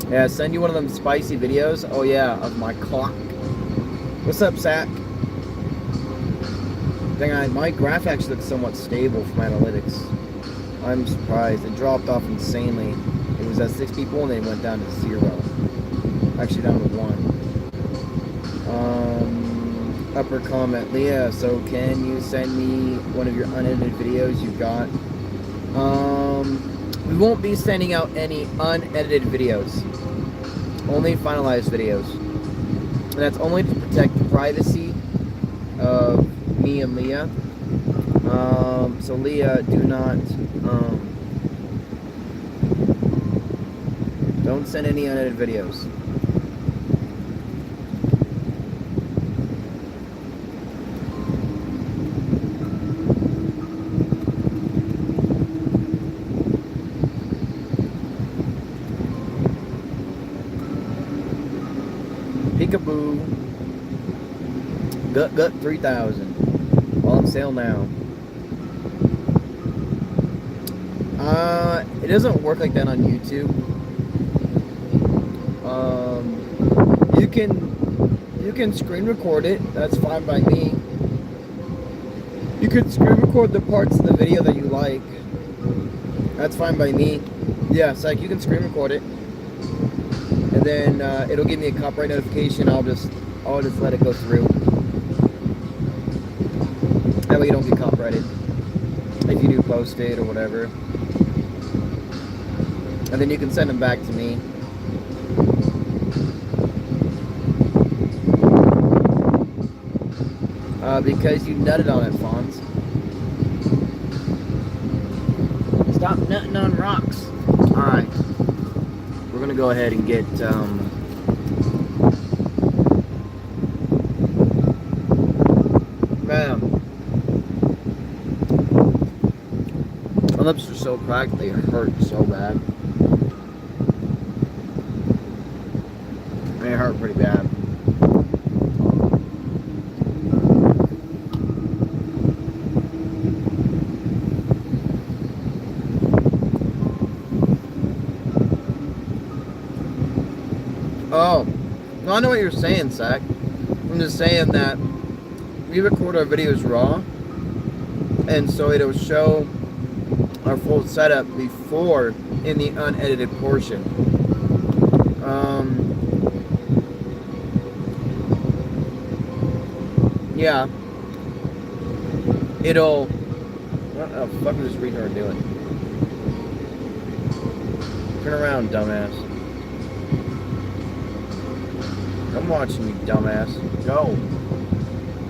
Yeah, send you one of them spicy videos. Oh yeah, of my clock. What's up, Sack? Dang, my graph actually looks somewhat stable from analytics. I'm surprised. It dropped off insanely. It was at 6 people and then it went down to 0. Actually down to 1. Upper comment, Leah, so can you send me one of your unedited videos you've got? We won't be sending out any unedited videos. Only finalized videos. And that's only to protect the privacy of me and Leah. So Leah, do not, don't send any unedited videos. Peekaboo. Gut 3000. All on sale now. It doesn't work like that on YouTube. You can screen record it. That's fine by me. You could screen record the parts of the video that you like. That's fine by me. Yeah, it's like you can screen record it. And then it'll give me a copyright notification. I'll just let it go through. That way you don't get copyrighted if you do post it or whatever. And then you can send them back to me. Because you nutted on it, Fonz. Stop nutting on rocks. Alright. We're gonna go ahead and get, man. My lips are so cracked, they hurt so bad. They hurt pretty bad. Oh, no, I know what you're saying, Zach. I'm just saying that we record our videos raw, and so it'll show our full setup before in the unedited portion. Yeah. It'll... What the fuck is this retard doing? Turn around, dumbass. I'm watching you, dumbass. Go.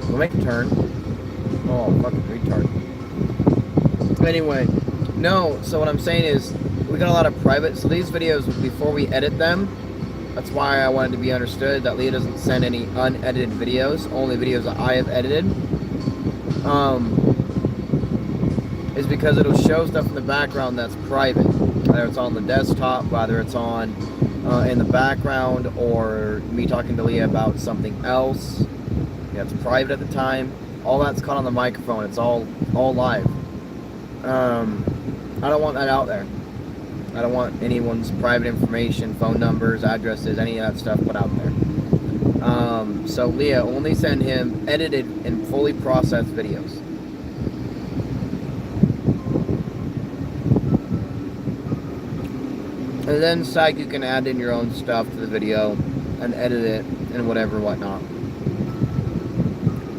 We'll make a turn. Oh, fucking retard. Anyway, no, so what I'm saying is, we got a lot of private, so these videos, before we edit them, that's why I wanted to be understood that Leah doesn't send any unedited videos, only videos that I have edited. Is because it'll show stuff in the background that's private. Whether it's on the desktop, whether it's on in the background, or me talking to Leah about something else. Yeah, it's private at the time. All that's caught on the microphone. It's all live. I don't want that out there. I don't want anyone's private information, phone numbers, addresses, any of that stuff put out there. So Leah, only send him edited and fully processed videos. And then, Psych, you can add in your own stuff to the video and edit it and whatever, whatnot.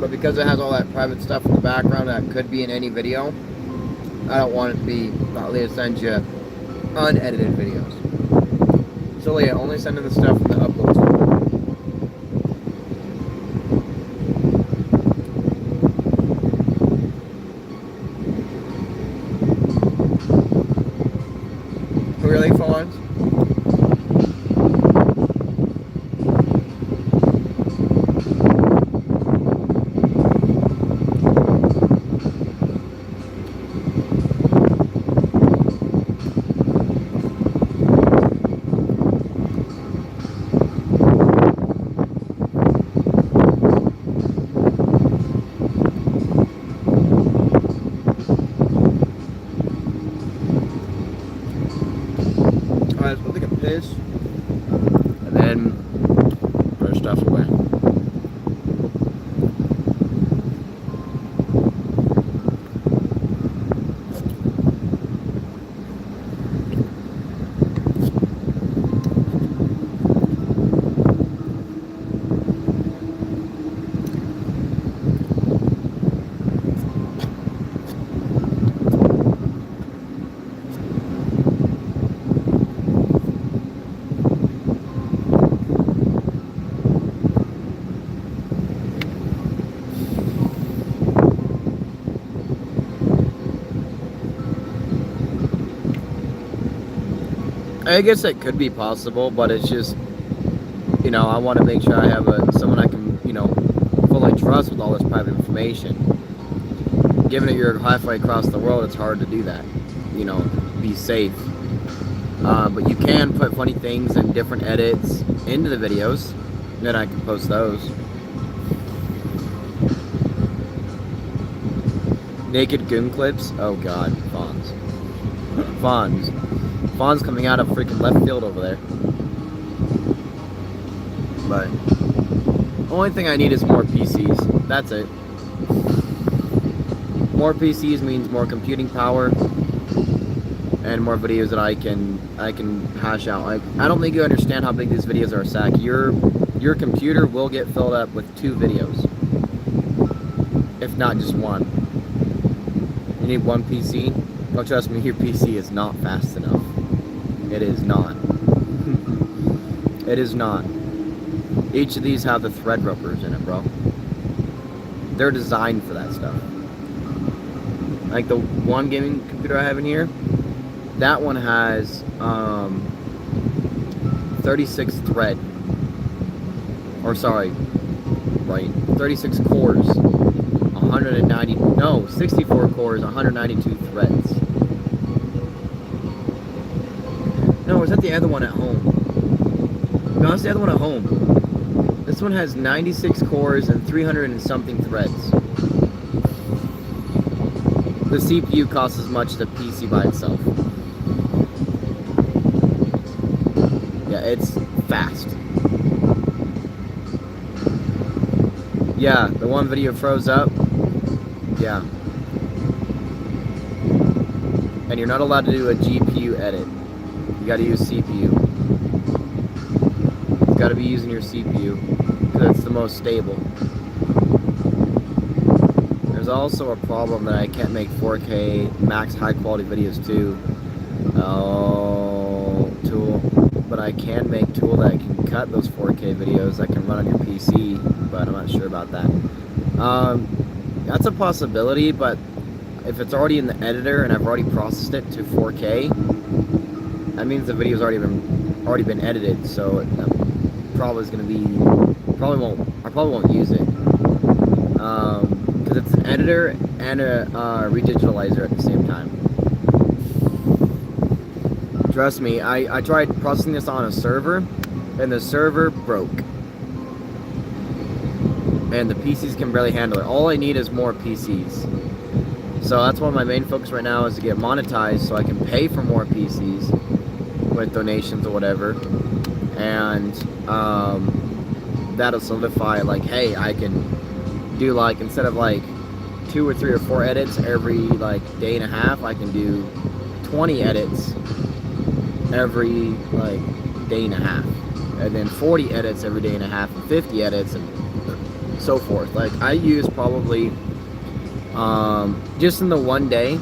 But because it has all that private stuff in the background that could be in any video, I don't want it to be that Leah sends you unedited videos. So Leah, only send in the stuff from the upload tool. Really, Fawns? Alright, let's go take a piss. And then put our stuff away. I guess it could be possible, but it's just, you know, I want to make sure I have someone I can, you know, fully trust with all this private information. Given that you're halfway across the world, it's hard to do that. You know, be safe. But you can put funny things and different edits into the videos, then I can post those. Naked goon clips? Oh god, Fonz. Fawn's coming out of freaking left field over there. But only thing I need is more PCs. That's it. More PCs means more computing power and more videos that I can hash out. Like, I don't think you understand how big these videos are, Sack. Your computer will get filled up with 2 videos, if not just one. You need 1 PC? Oh, trust me, your PC is not fast enough. It is not. It is not. Each of these have the Threadrippers in it, bro. They're designed for that stuff. Like the one gaming computer I have in here, That one has 36 thread. Or sorry, right, 36 cores, 64 cores, 192 threads. No, is that the other one at home? No, that's the other one at home. This one has 96 cores and 300 and something threads. The CPU costs as much as the PC by itself. Yeah, it's fast. Yeah, the one video froze up. Yeah. And you're not allowed to do a GPU edit. You gotta use CPU. You gotta be using your CPU, because it's the most stable. There's also a problem that I can't make 4K max high quality videos too. Oh, tool. But I can make tool that can cut those 4K videos that can run on your PC, but I'm not sure about that. That's a possibility, but if it's already in the editor and I've already processed it to 4K, that means the video's already been edited, so it probably is going to be, I probably won't use it, because it's an editor and a redigitalizer at the same time. Trust me, I tried processing this on a server, and the server broke. And the PCs can barely handle it. All I need is more PCs. So that's one of my main focus right now, is to get monetized so I can pay for more PCs with donations or whatever. And that'll solidify, like, hey, I can do, like, instead of like 2 or 3 or 4 edits every like day and a half, I can do 20 edits every like day and a half, and then 40 edits every day and a half, and 50 edits, and so forth. Like, I use probably just in the one day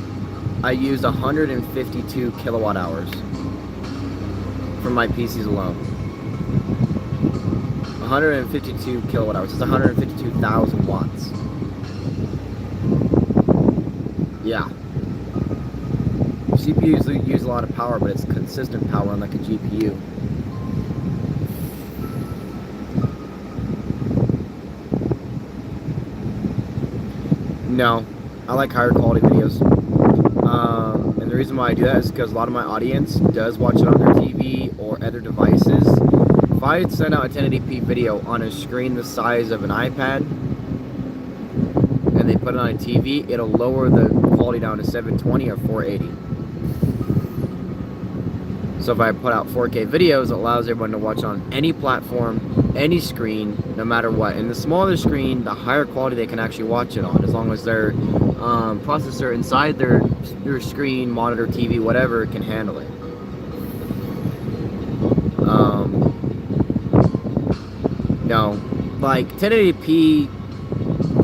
I used 152 kilowatt hours from my PCs alone. 152 kilowatt hours. It's 152,000 watts. Yeah. CPUs use a lot of power, but it's consistent power, unlike a GPU. No, I like higher quality videos. And the reason why I do that is because a lot of my audience does watch it on their TV or other devices. If I send out a 1080p video on a screen the size of an iPad, and they put it on a TV, it'll lower the quality down to 720 or 480. So if I put out 4K videos, it allows everyone to watch on any platform, any screen, no matter what. And the smaller screen, the higher quality they can actually watch it on, as long as their processor inside their screen, monitor, TV, whatever, can handle it. No, like 1080p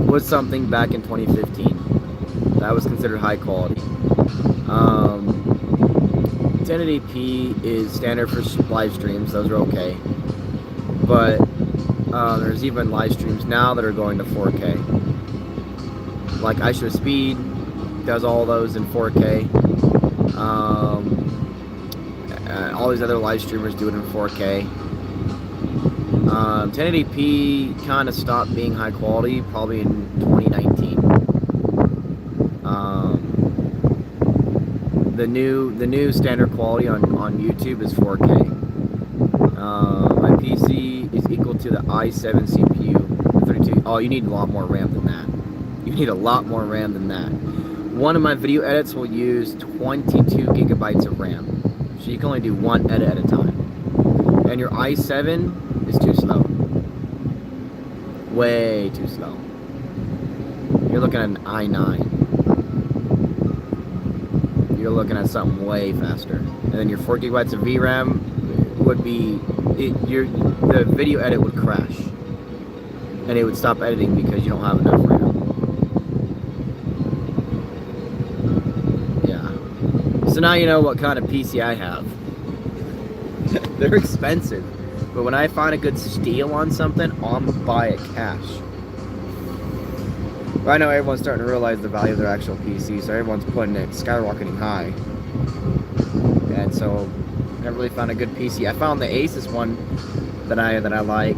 was something back in 2015 that was considered high quality. 1080p is standard for live streams; those are okay. But there's even live streams now that are going to 4K. Like I Show Speed does all those in 4K. All these other live streamers do it in 4K. 1080p kind of stopped being high quality probably in 2019. The new standard quality on YouTube is 4K. My PC is equal to the i7 CPU, 32. Oh, you need a lot more RAM than that. You need a lot more RAM than that. One of my video edits will use 22 gigabytes of RAM, so you can only do one edit at a time. And your i7 is too slow. Way too slow. You're looking at an i9. You're looking at something way faster. And then your 4 gigabytes of VRAM would be, the video edit would crash. And it would stop editing because you don't have enough RAM. Yeah. So now you know what kind of PC I have. They're expensive. But when I find a good steal on something, I'm gonna buy it cash. But I know everyone's starting to realize the value of their actual PC, so everyone's putting it skyrocketing high. so I never really found a good PC. I found the Asus one that I like,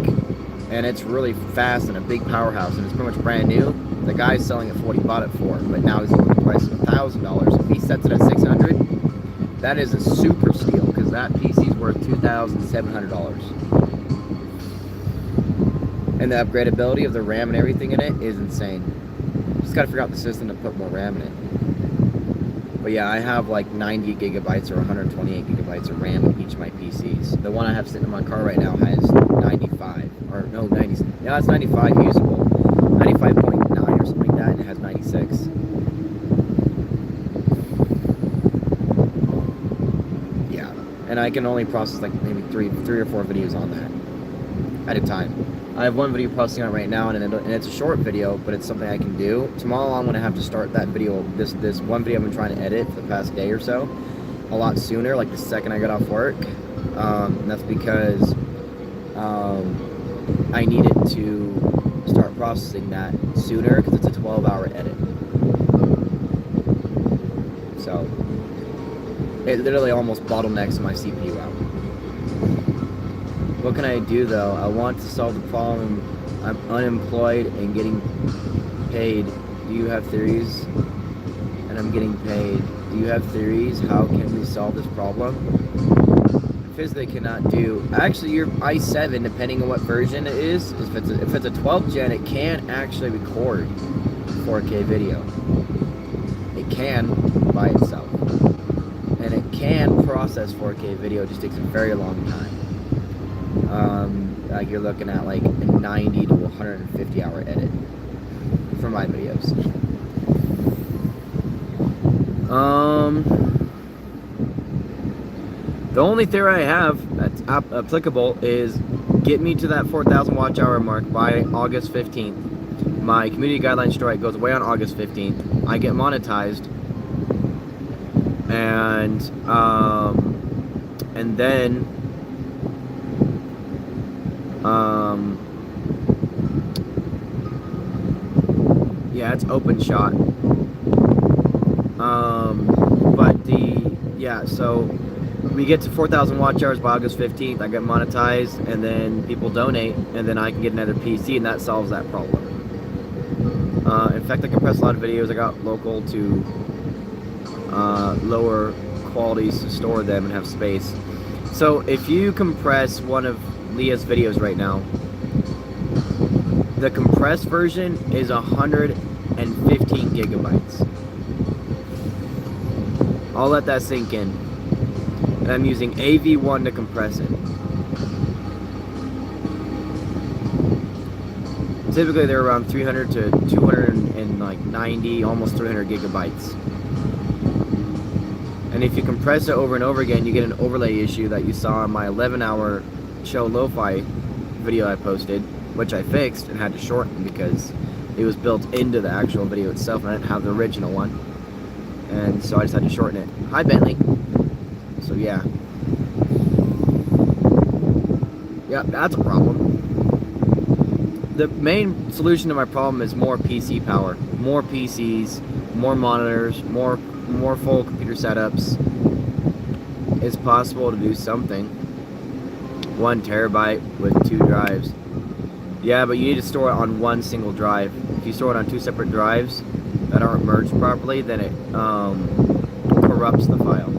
and it's really fast and a big powerhouse, and it's pretty much brand new. The guy's selling it for what he bought it for, but now he's looking at the price of $1,000. If he sets it at $600, that is a super steal, because that PC is worth $2,700. And the upgradability of the RAM and everything in it is insane. Just gotta figure out the system to put more RAM in it. But yeah, I have like 90 gigabytes or 128 gigabytes of RAM in each of my PCs. The one I have sitting in my car right now has 95, or no, 90. Yeah, it's 95 usable, 95.9 or something like that, and it has 96. Yeah, and I can only process like maybe three or four videos on that at a time. I have one video posting on it right now, and it's a short video, but it's something I can do. Tomorrow I'm going to have to start that video, this one video I've been trying to edit for the past day or so, a lot sooner, like the second I got off work. And that's because I needed to start processing that sooner, because it's a 12-hour edit. So it literally almost bottlenecks my CPU out. What can I do though? I want to solve the problem. I'm unemployed and getting paid. Do you have theories? And I'm getting paid. Do you have theories? How can we solve this problem? Physically cannot do. Actually, your i7, depending on what version it is, if it's a 12 gen, it can actually record 4K video. It can by itself, and it can process 4K video. It just takes a very long time. Like you're looking at like a 90 to 150 hour edit for my videos. The only theory I have that's applicable is get me to that 4,000 watch hour mark by August 15th. My community guideline strike goes away on August 15th. I get monetized, and then yeah, it's open shot. So we get to 4,000 watch hours by August 15th. I get monetized, and then people donate, and then I can get another PC, and that solves that problem. In fact, I compress a lot of videos. I got local to lower qualities to store them and have space. So if you compress one of Leah's videos right now, the compressed version is 115 gigabytes. I'll let that sink in. And I'm using AV1 to compress it. Typically they're around 300 to 290, almost 300 gigabytes. And if you compress it over and over again, you get an overlay issue that you saw in my 11-hour show lo-fi video I posted, which I fixed and had to shorten because it was built into the actual video itself, and I didn't have the original one. And so I just had to shorten it. Hi, Bentley. So yeah. Yeah, that's a problem. The main solution to my problem is more PC power. More PCs, more monitors, more full computer setups. It's possible to do something. 1 terabyte with 2 drives. Yeah, but you need to store it on one single drive. If you store it on 2 separate drives that aren't merged properly, then it corrupts the file.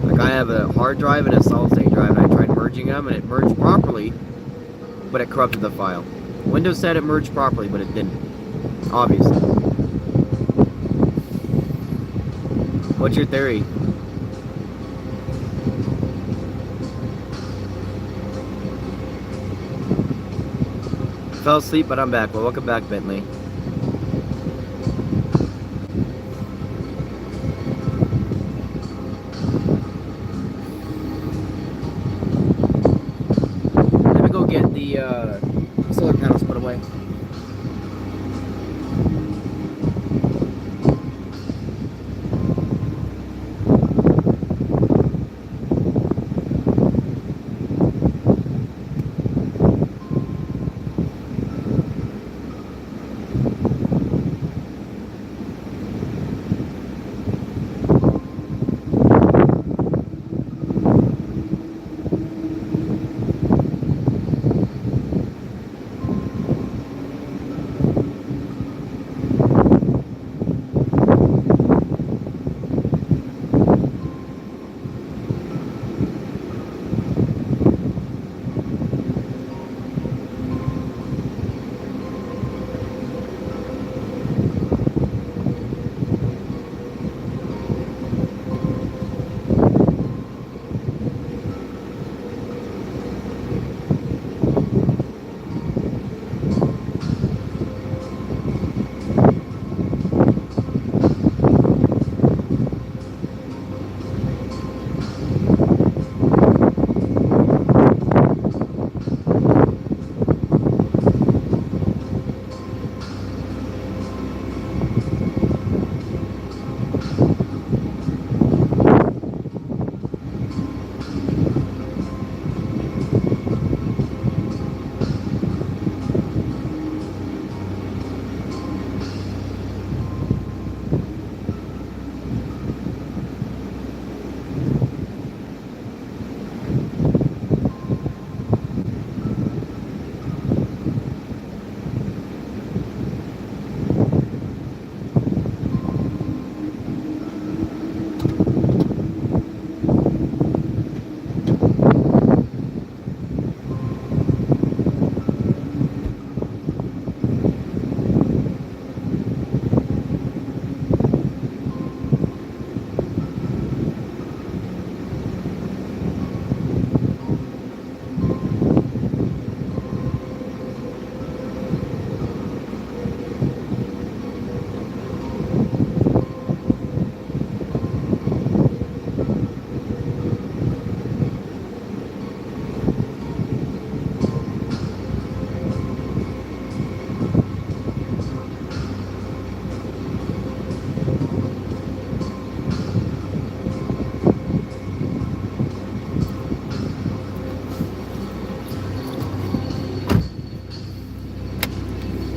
Like I have a hard drive and a solid state drive, and I tried merging them, and it merged properly, but it corrupted the file. Windows said it merged properly, but it didn't. Obviously. What's your theory? Fell asleep, but I'm back. Well, welcome back, Bentley. Let me go get the solar panels put away.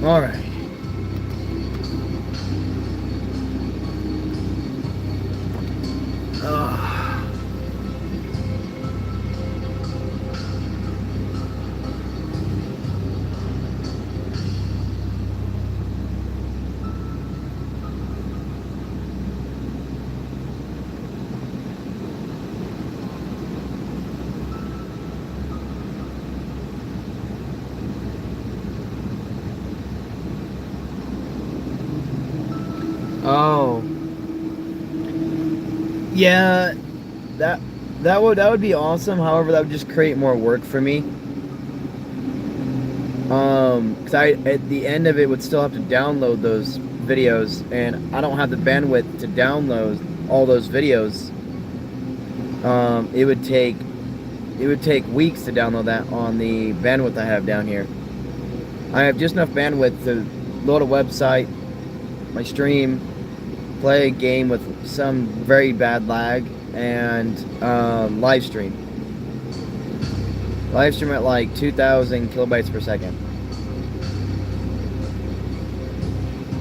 All right. Oh. Yeah, that would be awesome. However, that would just create more work for me. Cause I at the end of it would still have to download those videos, and I don't have the bandwidth to download all those videos. It would take weeks to download that on the bandwidth I have down here. I have just enough bandwidth to load a website, my stream, play a game with some very bad lag, and live stream. Live stream at like 2,000 kilobytes per second.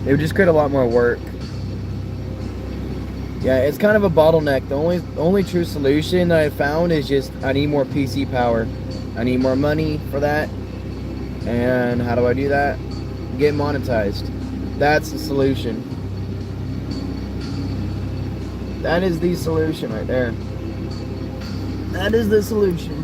It would just create a lot more work. Yeah, it's kind of a bottleneck. The only true solution that I found is just I need more PC power. I need more money for that. And how do I do that? Get monetized. That's the solution. That is the solution right there. That is the solution.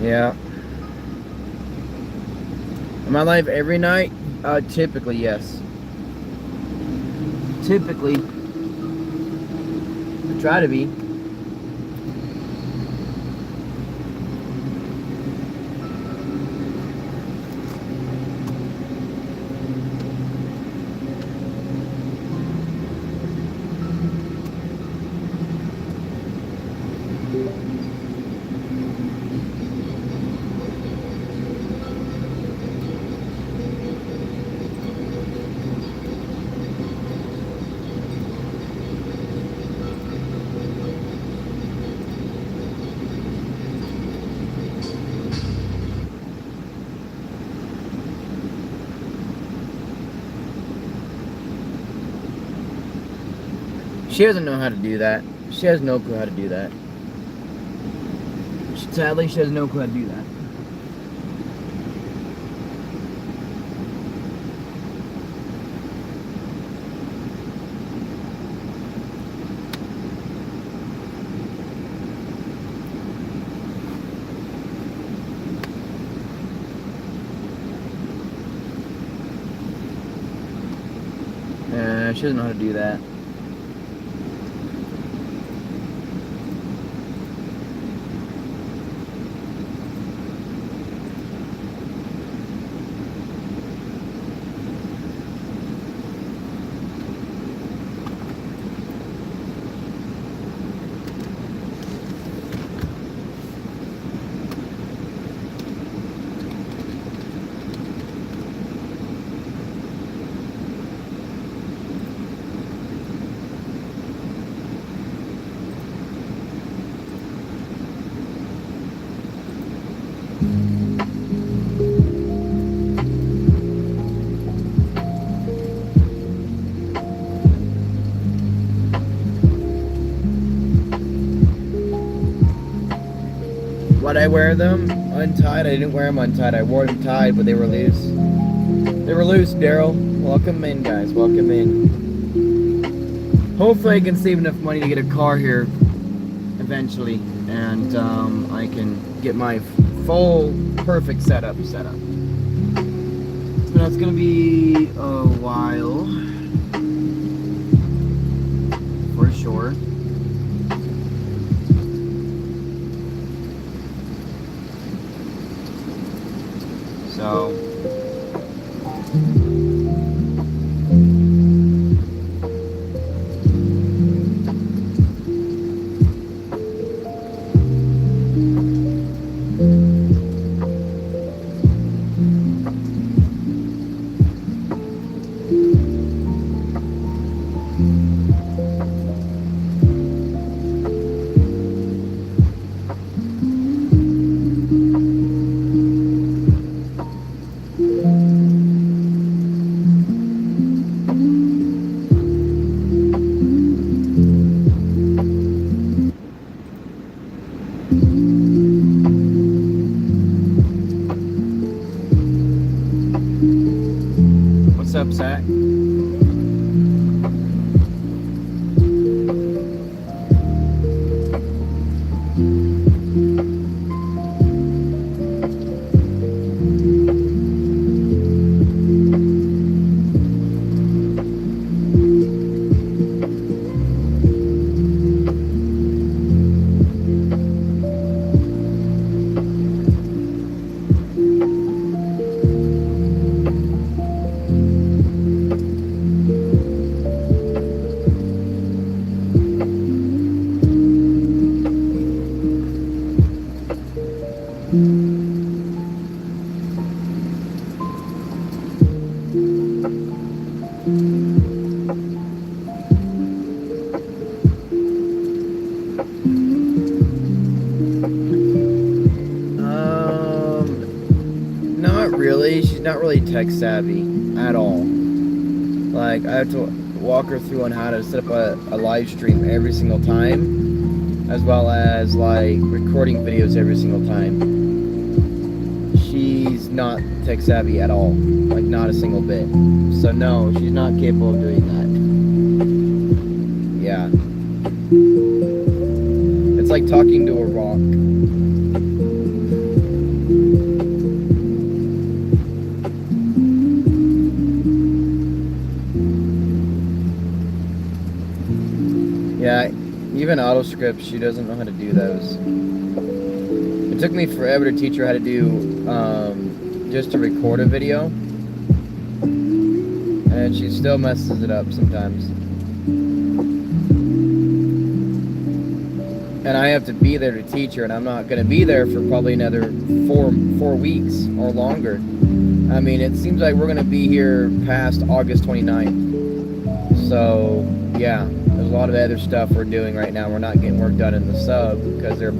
Yeah. Am I live every night? Typically, yes. Typically. I try to be. She doesn't know how to do that. She has no clue how to do that. Sadly, she has no clue how to do that. She doesn't know how to do that. Why'd I wear them untied? I didn't wear them untied. I wore them tied, but they were loose. They were loose, Daryl. Welcome in, guys. Welcome in. Hopefully I can save enough money to get a car here eventually, and I can get my full, perfect setup set up. So that's gonna be a while, for sure. So up, Zach? Not really. She's not really tech savvy at all. Like, I have to walk her through on how to set up a live stream every single time, as well as like recording videos every single time. She's not tech savvy at all, like not a single bit. So no, she's not capable of doing that. Yeah. It's like talking to a rock. Yeah, even AutoScript, she doesn't know how to do those. It took me forever to teach her how to do, just to record a video. And she still messes it up sometimes. And I have to be there to teach her, and I'm not going to be there for probably another four weeks or longer. I mean, it seems like we're going to be here past August 29th. So, yeah. There's a lot of other stuff we're doing right now. We're not getting work done in the sub because their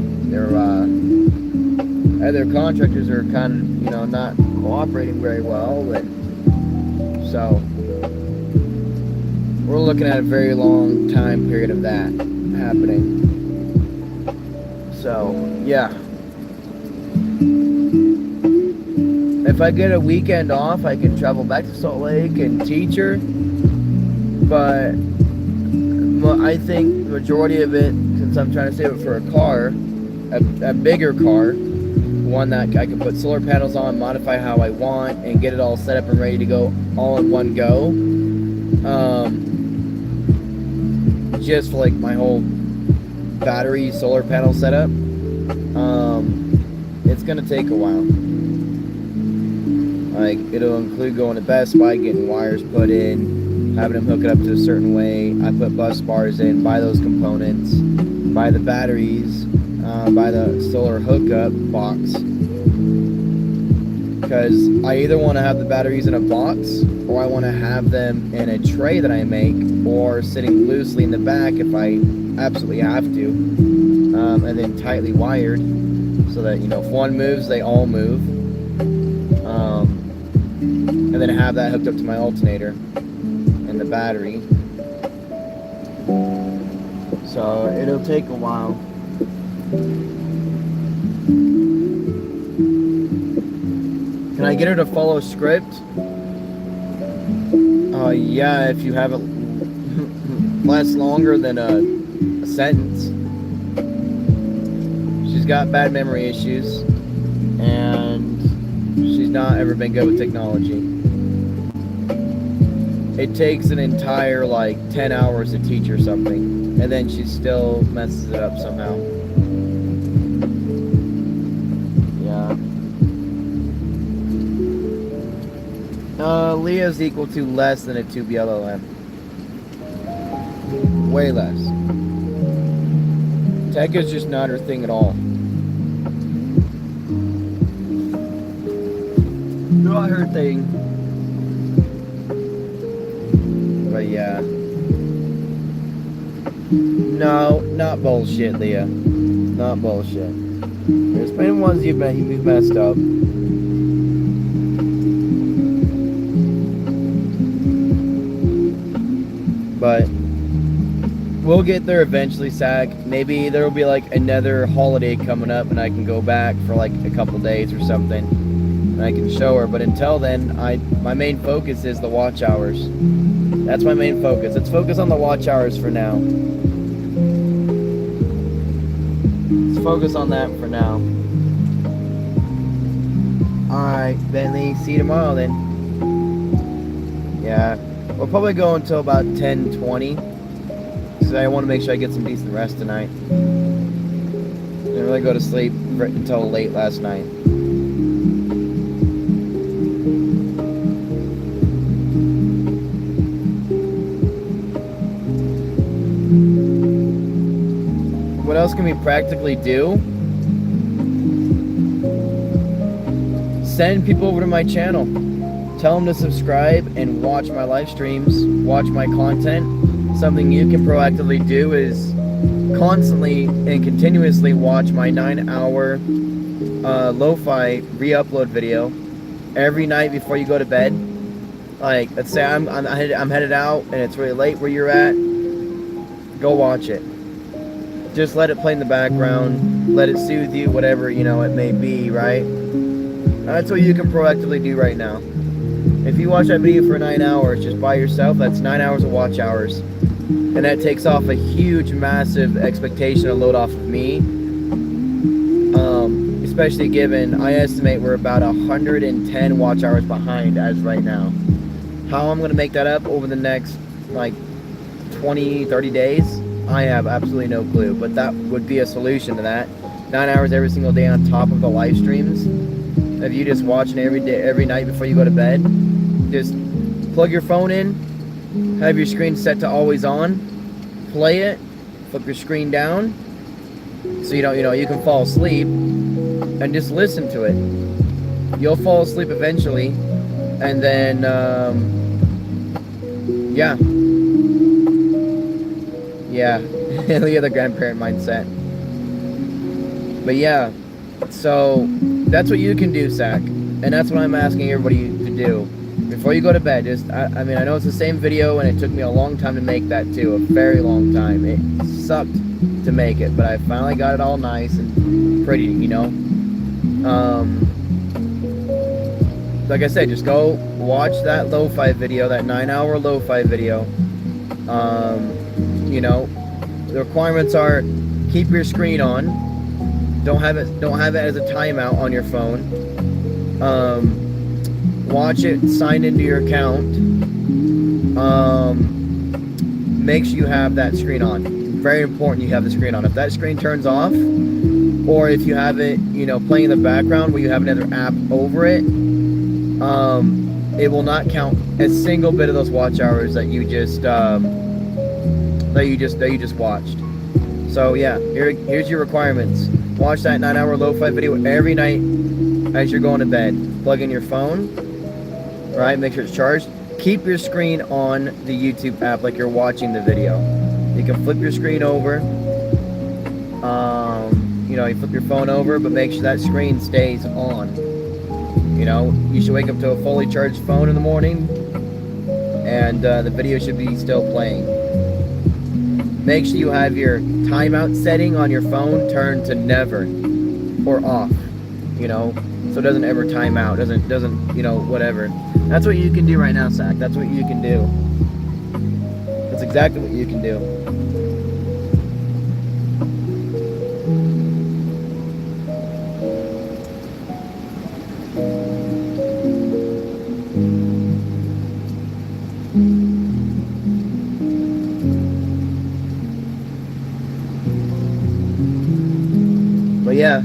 other contractors are kind of, you know, not cooperating very well. And so we're looking at a very long time period of that happening. So, yeah. If I get a weekend off, I can travel back to Salt Lake and teach her. But I think the majority of it, since I'm trying to save it for a car, a bigger car, one that I can put solar panels on, modify how I want, and get it all set up and ready to go all in one go. Just for like my whole battery solar panel setup. It's gonna take a while. Like, it'll include going to Best Buy, getting wires put in, having them hook it up to a certain way. I put bus bars in, buy those components, buy the batteries, buy the solar hookup box. Because I either want to have the batteries in a box, or I want to have them in a tray that I make, or sitting loosely in the back if I absolutely have to, and then tightly wired, so that, you know, if one moves, they all move. And then have that hooked up to my alternator and the battery. So it'll take a while. Can I get her to follow script? Yeah, if you have it last longer than a sentence. She's got bad memory issues, and she's not ever been good with technology. It takes an entire, like, 10 hours to teach her something, and then she still messes it up somehow. Yeah. Leah's equal to less than a tube LLM. Way less. Tech is just not her thing at all. Not her thing. But yeah. No, not bullshit, Leah. Not bullshit. There's been ones you've messed up. But we'll get there eventually, Sag. Maybe there will be like another holiday coming up and I can go back for like a couple days or something. and I can show her. But until then, my main focus is the watch hours. That's my main focus. Let's focus on the watch hours for now. Let's focus on that for now. Alright, Bentley, see you tomorrow then. Yeah, we'll probably go until about 10:20. So I want to make sure I get some decent rest tonight. Didn't really go to sleep until late last night. What else can we practically do? Send people over to my channel. Tell them to subscribe and watch my live streams, watch my content. Something you can proactively do is constantly and continuously watch my 9-hour lo-fi re-upload video every night before you go to bed. Like, let's say I'm headed out and it's really late where you're at. Go watch it. Just let it play in the background. Let it soothe you, whatever, you know, it may be, right? That's what you can proactively do right now. If you watch that video for 9 hours just by yourself, that's 9 hours of watch hours. And that takes off a huge, massive expectation of load off of me. Especially given, I estimate we're about 110 watch hours behind as right now. How I'm going to make that up over the next, like, 20, 30 days, I have absolutely no clue. But that would be a solution to that. 9 hours every single day on top of the live streams. If you just watching every day, every night before you go to bed, just plug your phone in, have your screen set to always on, play it, flip your screen down, so you don't, you can fall asleep, and just listen to it. You'll fall asleep eventually, and then, yeah, the other grandparent mindset. But yeah, so that's what you can do, Zach, and that's what I'm asking everybody to do. Before you go to bed, just, I mean, I know it's the same video, and it took me a long time to make that too, a very long time. It sucked to make it, but I finally got it all nice and pretty, you know. Like I said, just go watch that lo-fi video, that 9-hour lo-fi video. You know, the requirements are keep your screen on. Don't have it as a timeout on your phone. Watch it signed into your account. Make sure you have that screen on. Very important you have the screen on. If that screen turns off, or if you have it, playing in the background where you have another app over it, it will not count a single bit of those watch hours that you just watched. So yeah, here's your requirements. Watch that 9-hour lo-fi video every night as you're going to bed. Plug in your phone, right? Make sure it's charged. Keep your screen on the YouTube app like you're watching the video. You can flip your screen over. You flip your phone over, but make sure that screen stays on. You should wake up to a fully charged phone in the morning, and the video should be still playing. Make sure you have your timeout setting on your phone turned to never or off, so it doesn't ever time out, doesn't, whatever. That's what you can do right now, Zach. That's what you can do. That's exactly what you can do. But yeah,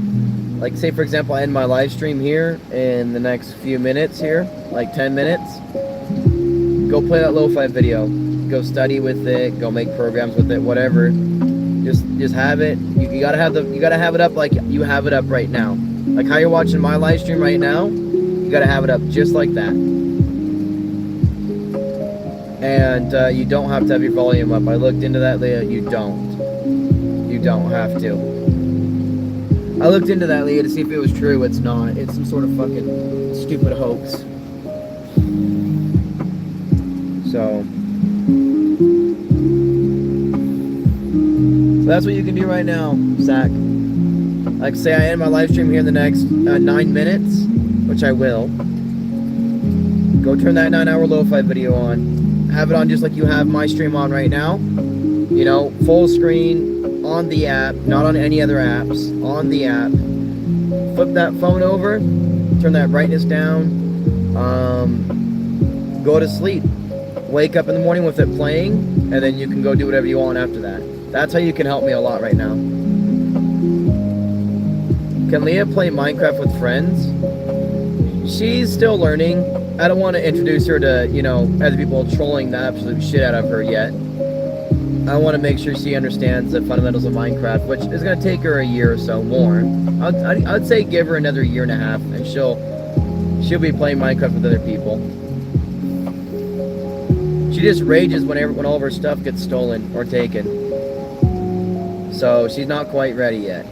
like say for example I end my live stream here in the next few minutes here, like 10 minutes. Go play that lo-fi video. Go study with it, go make programs with it, whatever. Just have it. You gotta have it up like you have it up right now. Like how you're watching my live stream right now, you gotta have it up just like that. And you don't have to have your volume up. I looked into that, Leah. You don't have to. I looked into that, Leah, to see if it was true. It's not. It's some sort of fucking stupid hoax. So that's what you can do right now, Zach. Like say I end my live stream here in the next 9 minutes. which I will, go turn that 9-hour lo-fi video on. Have it on just like you have my stream on right now. You know, full screen on the app, not on any other apps, on the app. Flip that phone over, turn that brightness down, go to sleep. Wake up in the morning with it playing, and then you can go do whatever you want after that. That's how you can help me a lot right now. Can Leah play Minecraft with friends? She's still learning. I don't want to introduce her to, you know, other people trolling the absolute shit out of her yet. I want to make sure she understands the fundamentals of Minecraft, which is going to take her a year or so more. I'd say give her another year and a half, and she'll be playing Minecraft with other people. She just rages when all of her stuff gets stolen or taken. So she's not quite ready yet.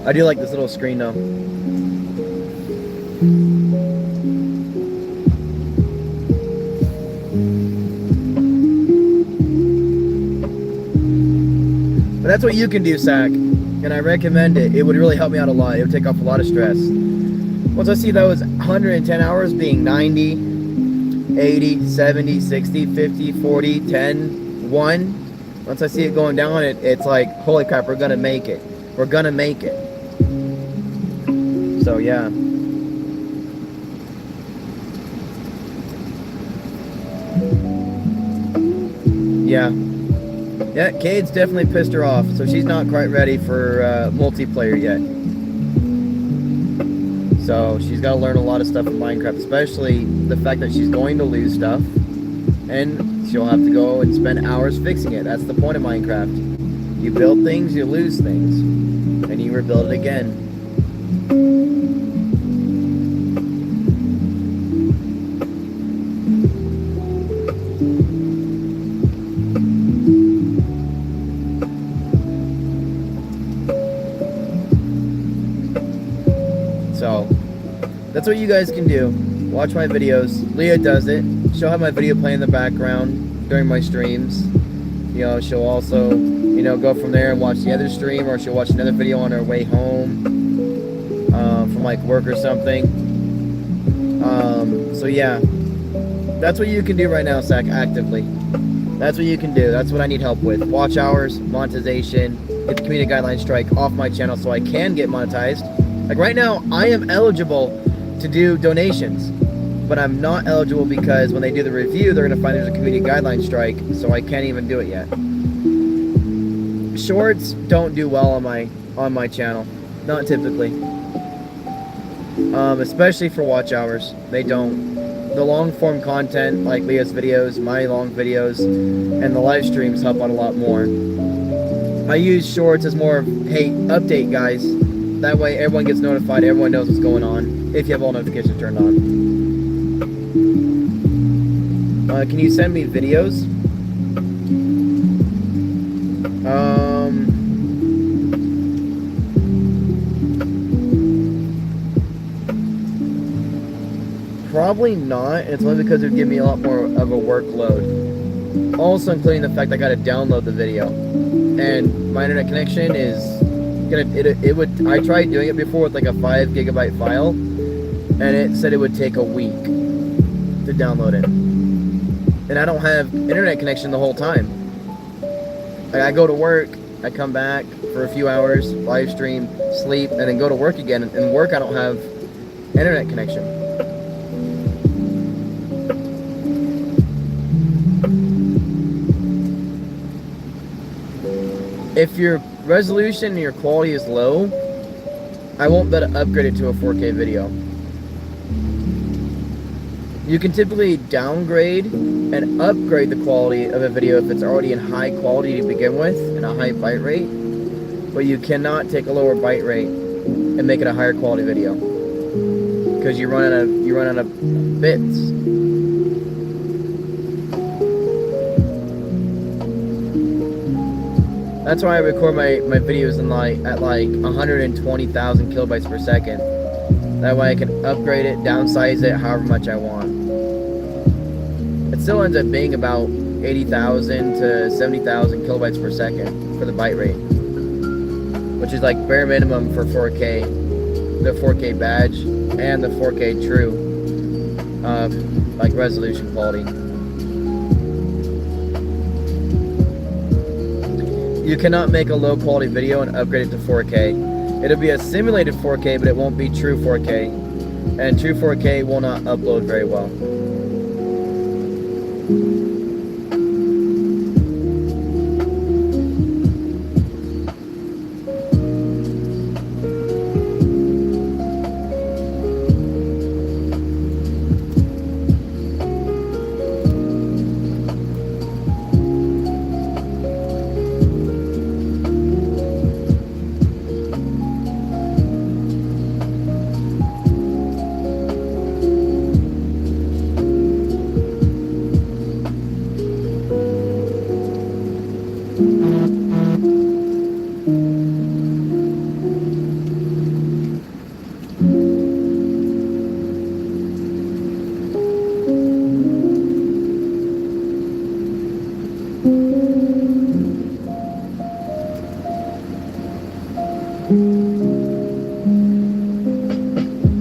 I do like this little screen though. But that's what you can do, Sack, and I recommend it. It would really help me out a lot. It would take off a lot of stress. Once I see those 110 hours being 90, 80, 70, 60, 50, 40, 10, 1, once I see it going down, it's like, holy crap, we're gonna make it. We're gonna make it. So yeah. Yeah, Cade's definitely pissed her off, so she's not quite ready for multiplayer yet. So she's got to learn a lot of stuff in Minecraft, especially the fact that she's going to lose stuff, and she'll have to go and spend hours fixing it. That's the point of Minecraft. You build things, you lose things, and you rebuild it again. So, that's what you guys can do. Watch my videos. Leah does it. She'll have my video play in the background during my streams. You know, she'll also, you know, go from there and watch the other stream, or she'll watch another video on her way home from like work or something. So yeah, that's what you can do right now, Sack, actively. That's what you can do. That's what I need help with. Watch hours, monetization, get the community guideline strike off my channel so I can get monetized. Like right now, I am eligible to do donations, but I'm not eligible because when they do the review, they're gonna find there's a community guideline strike, so I can't even do it yet. Shorts don't do well on my channel, not typically. Especially for watch hours, they don't. The long form content like Leah's videos, my long videos, and the live streams help out a lot more. I use shorts as more of, hey, update guys. That way everyone gets notified, everyone knows what's going on, if you have all notifications turned on. Can you send me videos? Probably not. It's only because it would give me a lot more of a workload. Also including the fact I gotta download the video. And my internet connection is I tried doing it before with like a 5 gigabyte file, and it said it would take a week to download it. And I don't have internet connection the whole time. I go to work, I come back for a few hours, live stream, sleep, and then go to work again. And work, I don't have internet connection. If your resolution and your quality is low, I won't be able to upgrade it to a 4K video. You can typically downgrade and upgrade the quality of a video if it's already in high quality to begin with and a high bite rate, but you cannot take a lower bite rate and make it a higher quality video because you run out of bits. That's why I record my videos at like 120,000 kilobytes per second. That way I can upgrade it, downsize it however much I want. it still ends up being about 80,000 to 70,000 kilobytes per second for the byte rate, which is like bare minimum for 4K, the 4K badge and the 4K true, like resolution quality. You cannot make a low quality video and upgrade it to 4K. It'll be a simulated 4K, but it won't be true 4K. And true 4K will not upload very well.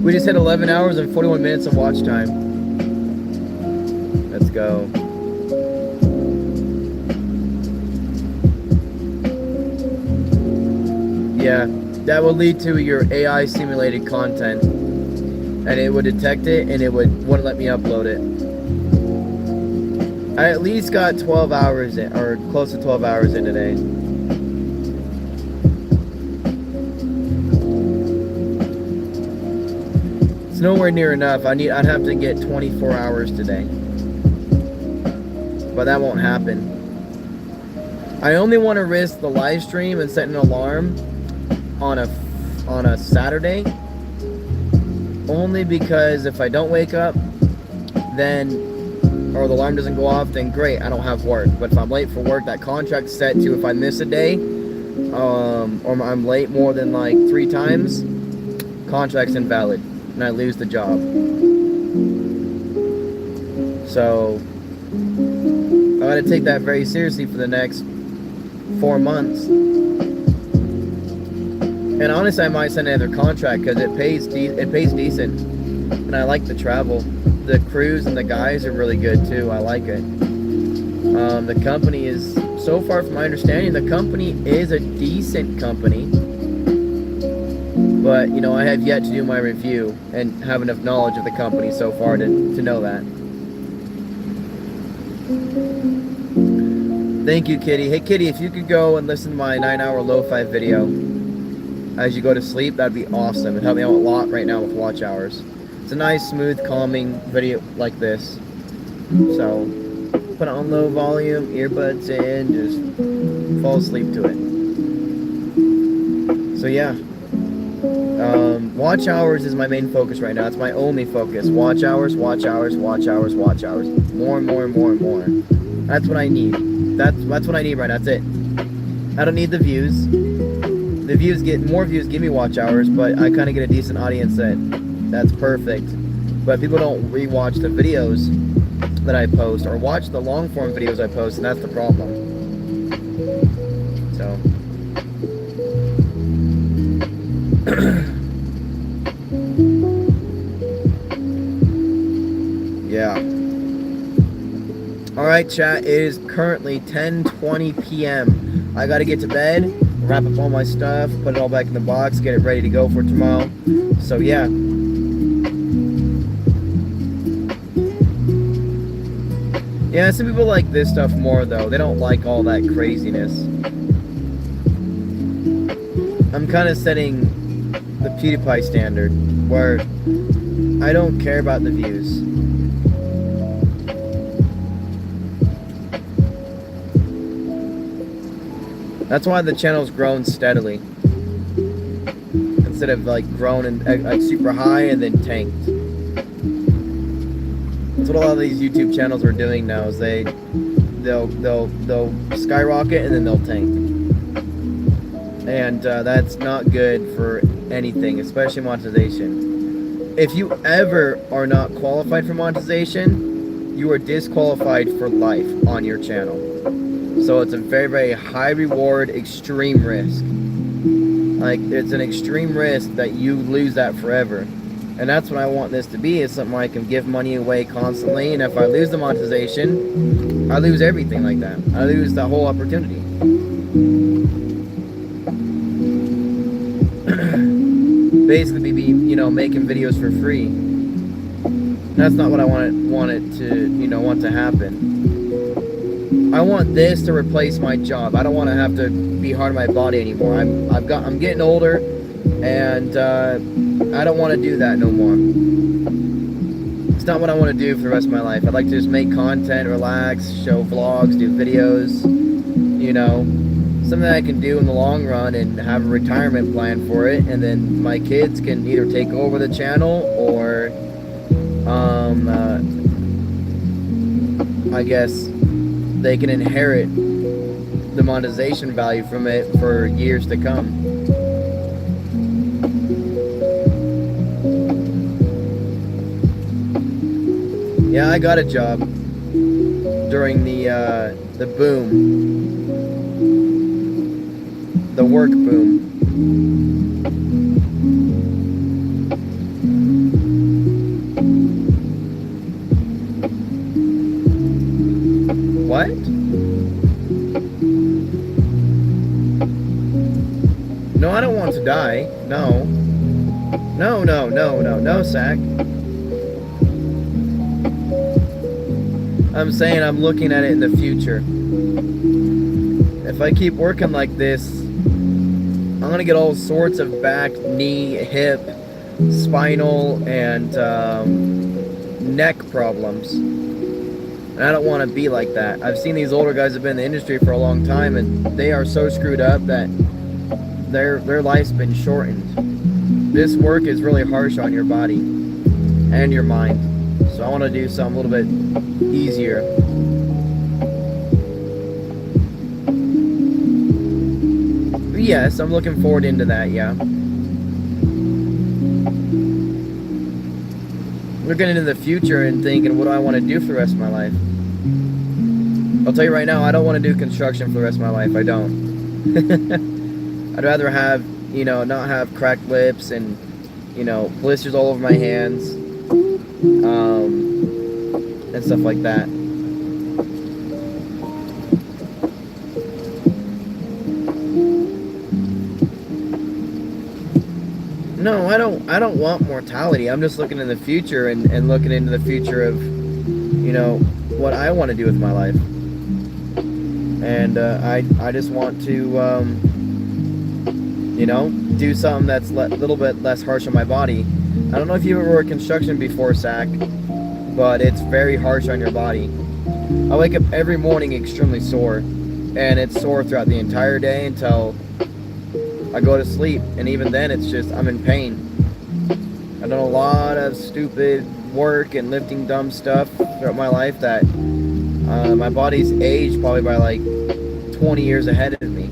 We just hit 11 hours and 41 minutes of watch time. Let's go. Yeah, that will lead to your AI simulated content, and it would detect it and it wouldn't let me upload it. I at least got 12 hours in, or close to 12 hours in today. It's nowhere near enough. I'd have to get 24 hours today. But that won't happen. I only want to risk the live stream and set an alarm on a Saturday. Only because if I don't wake up, then, or the alarm doesn't go off, then great, I don't have work. But if I'm late for work, that contract's set to if I miss a day, or I'm late more than like 3 times, contract's invalid. And I lose the job. So I gotta take that very seriously for the next 4 months. And honestly, I might sign another contract because it pays decent, and I like the travel. The crews and the guys are really good too. I like it. The company is, so far from my understanding, the company is a decent company. But, you know, I have yet to do my review and have enough knowledge of the company so far to know that. Thank you, Kitty. Hey, Kitty, if you could go and listen to my 9-hour lo-fi video as you go to sleep, that'd be awesome. It'd help me out a lot right now with watch hours. It's a nice, smooth, calming video like this. So, put it on low volume, earbuds in, just fall asleep to it. So, yeah. Watch hours is my main focus right now. It's my only focus. Watch hours, watch hours, watch hours, watch hours. More and more and more and more. That's what I need. That's what I need right now. That's it. I don't need the views. The views more views give me watch hours, but I kind of get a decent audience that's perfect. But people don't rewatch the videos that I post or watch the long form videos I post, and that's the problem. So yeah. Alright, chat, it is currently 10:20 p.m. I gotta get to bed, wrap up all my stuff, put it all back in the box, get it ready to go for tomorrow. So yeah. Yeah, some people like this stuff more though. They don't like all that craziness. I'm kind of setting the PewDiePie standard, where I don't care about the views. That's why the channel's grown steadily, instead of like grown and like super high and then tanked. That's what a lot of these YouTube channels are doing now. Is they'll skyrocket and then they'll tank. And that's not good for anything, especially monetization. If you ever are not qualified for monetization, you are disqualified for life on your channel. So it's a very, very high reward, extreme risk. Like, it's an extreme risk that you lose that forever. And that's what I want this to be, is something where I can give money away constantly, and if I lose the monetization, I lose everything like that. I lose the whole opportunity. Basically be, you know, making videos for free. That's not what I want it to, want to happen. I want this to replace my job. I don't want to have to be hard on my body anymore. I'm getting older, and I don't want to do that no more. It's not what I want to do for the rest of my life. I'd like to just make content, relax, show vlogs, do videos, something that I can do in the long run and have a retirement plan for it, and then my kids can either take over the channel or I guess they can inherit the monetization value from it for years to come. Yeah, I got a job during the boom, the work boom. What? No, I don't want to die. No. No, Sack. I'm saying I'm looking at it in the future. If I keep working like this, I'm gonna get all sorts of back, knee, hip, spinal, and neck problems. And I don't want to be like that. I've seen these older guys have been in the industry for a long time, and they are so screwed up that their life's been shortened. This work is really harsh on your body and your mind. So I want to do something a little bit easier. But yes, I'm looking forward into that, yeah. Looking into the future and thinking, what do I want to do for the rest of my life? I'll tell you right now, I don't want to do construction for the rest of my life. I don't. I'd rather have, not have cracked lips and, blisters all over my hands, and stuff like that. No, I don't want mortality. I'm just looking in the future and looking into the future of, what I want to do with my life. And I just want to, do something that's a little bit less harsh on my body. I don't know if you ever worked construction before, Sack, but it's very harsh on your body. I wake up every morning extremely sore, and it's sore throughout the entire day until I go to sleep, and even then it's just, I'm in pain. I've done a lot of stupid work and lifting dumb stuff throughout my life that my body's aged probably by like 20 years ahead of me.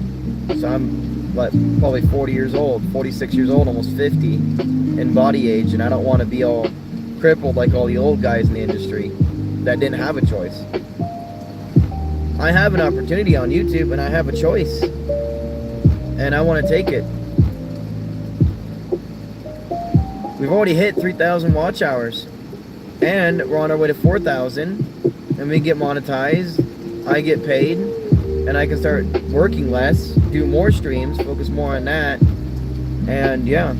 So I'm probably 40 years old, 46 years old, almost 50 in body age, and I don't want to be all crippled like all the old guys in the industry that didn't have a choice. I have an opportunity on YouTube, and I have a choice, and I want to take it. We've already hit 3,000 watch hours, and we're on our way to 4,000, and we get monetized, I get paid, and I can start working less, do more streams, focus more on that, and yeah.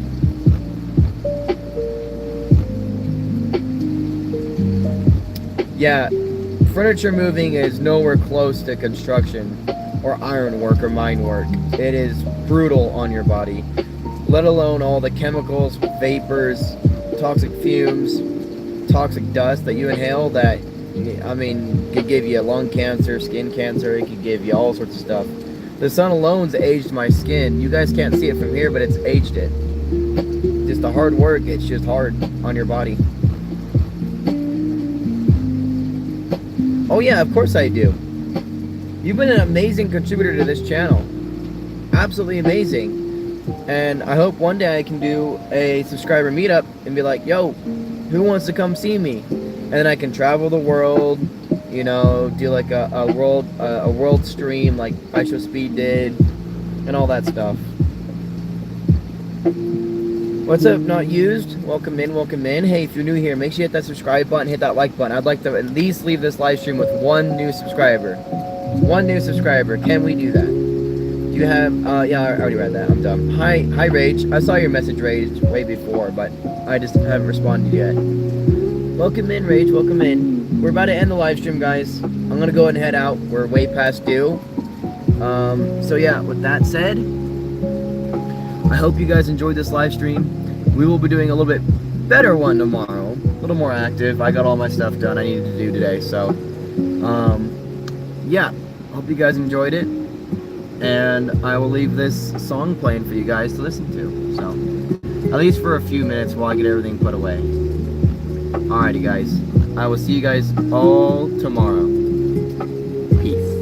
Yeah, furniture moving is nowhere close to construction or iron work or mine work. It is brutal on your body, let alone all the chemicals, vapors, toxic fumes, toxic dust that you inhale that, could give you lung cancer, skin cancer, it could give you all sorts of stuff. The sun alone's aged my skin. You guys can't see it from here, but it's aged it. Just the hard work, it's just hard on your body. Oh yeah, of course I do. You've been an amazing contributor to this channel. Absolutely amazing. And I hope one day I can do a subscriber meetup and be like, yo, who wants to come see me? and then I can travel the world, you know, do like a world stream like ISO Speed did, and all that stuff. What's up, not used? Welcome in, welcome in. Hey, if you're new here, make sure you hit that subscribe button, hit that like button. I'd like to at least leave this live stream with one new subscriber. One new subscriber. Can we do that? Do you have, yeah, I already read that. I'm dumb. Hi, Rage. I saw your message, Rage, way before, but I just haven't responded yet. Welcome in, Rage, welcome in. We're about to end the live stream, guys. I'm going to go ahead and head out. We're way past due. So yeah, with that said, I hope you guys enjoyed this live stream. We will be doing a little bit better one tomorrow. A little more active. I got all my stuff done I needed to do today. So, yeah. Hope you guys enjoyed it. And I will leave this song playing for you guys to listen to. So, at least for a few minutes while I get everything put away. Alrighty, guys. I will see you guys all tomorrow. Peace.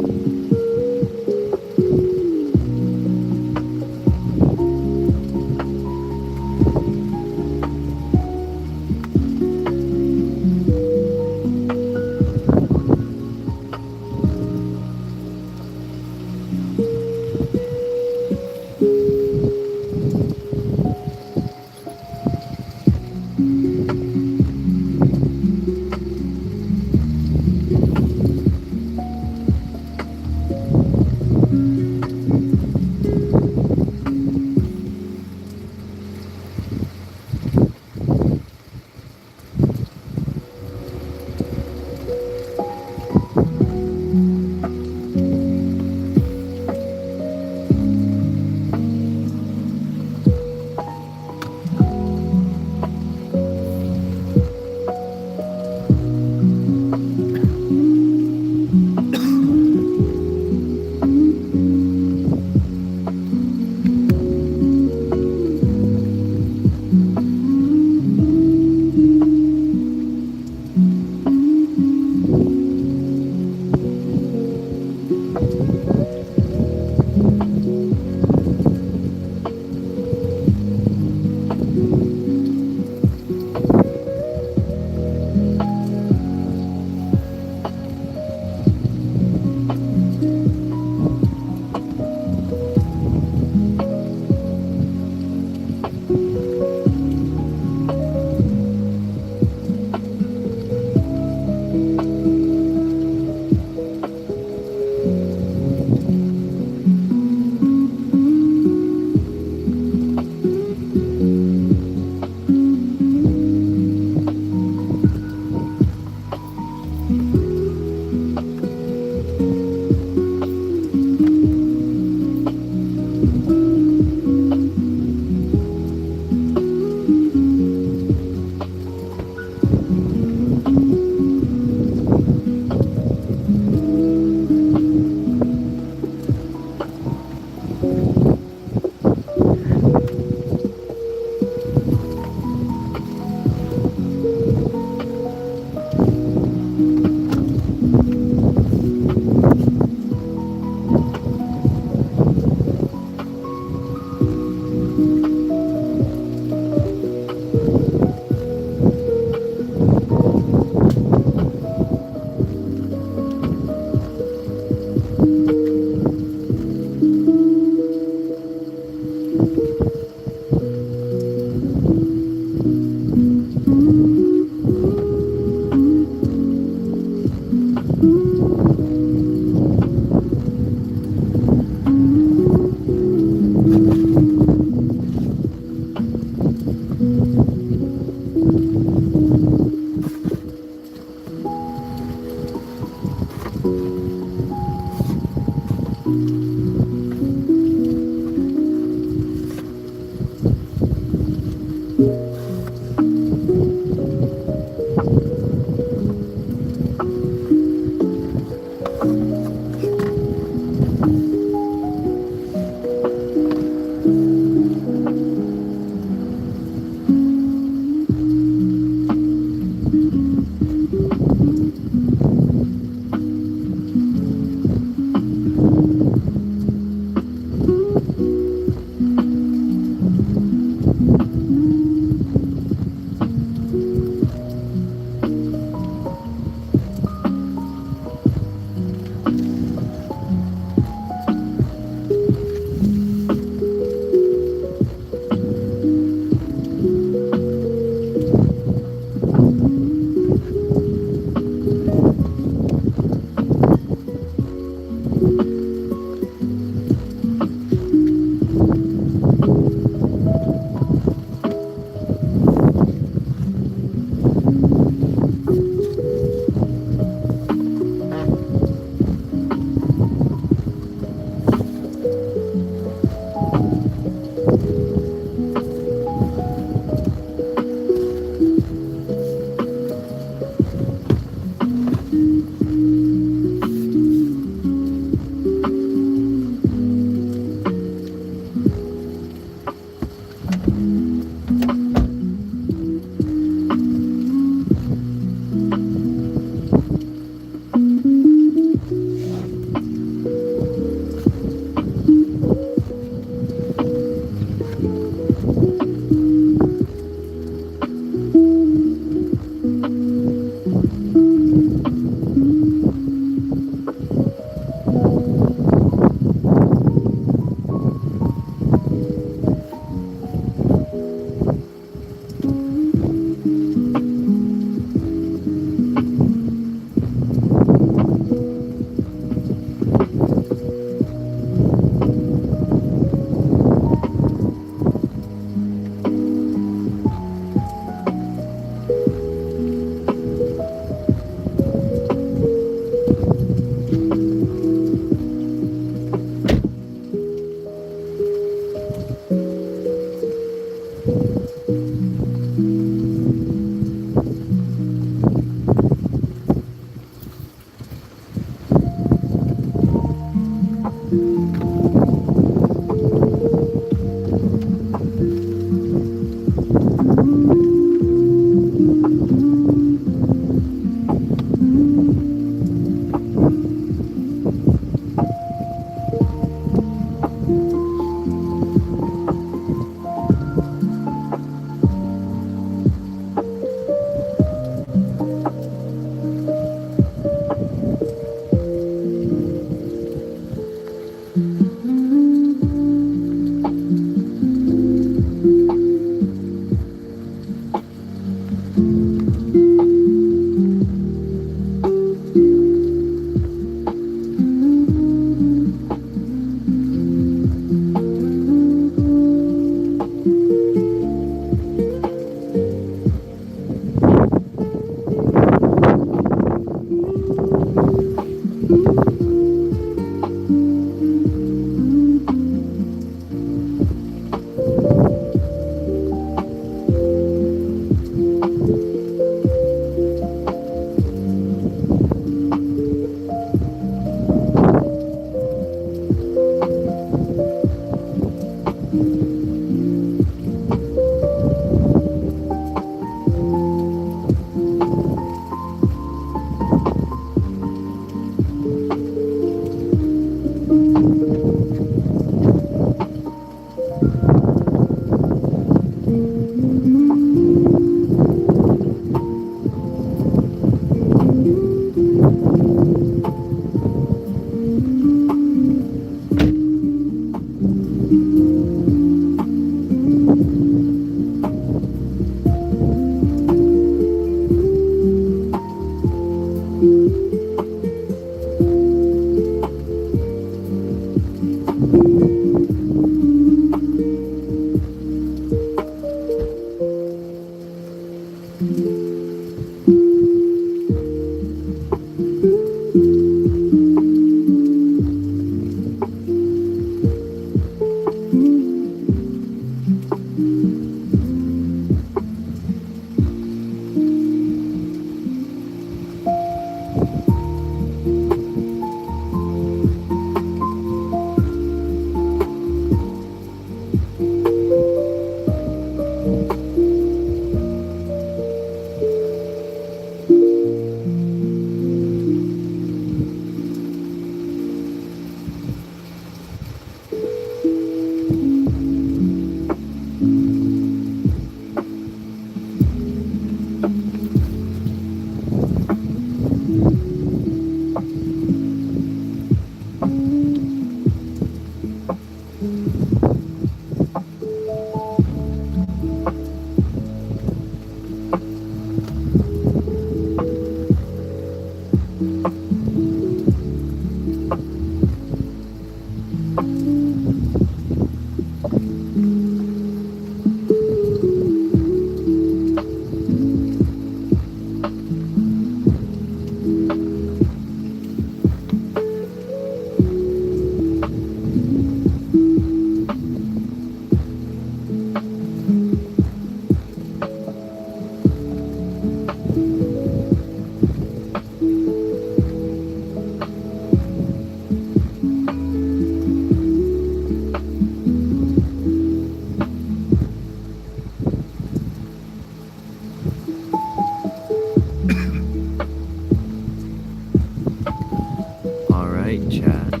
Alright, chat.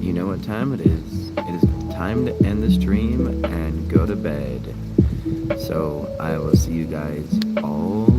You know what time it is. It is time to end the stream and go to bed. So I will see you guys all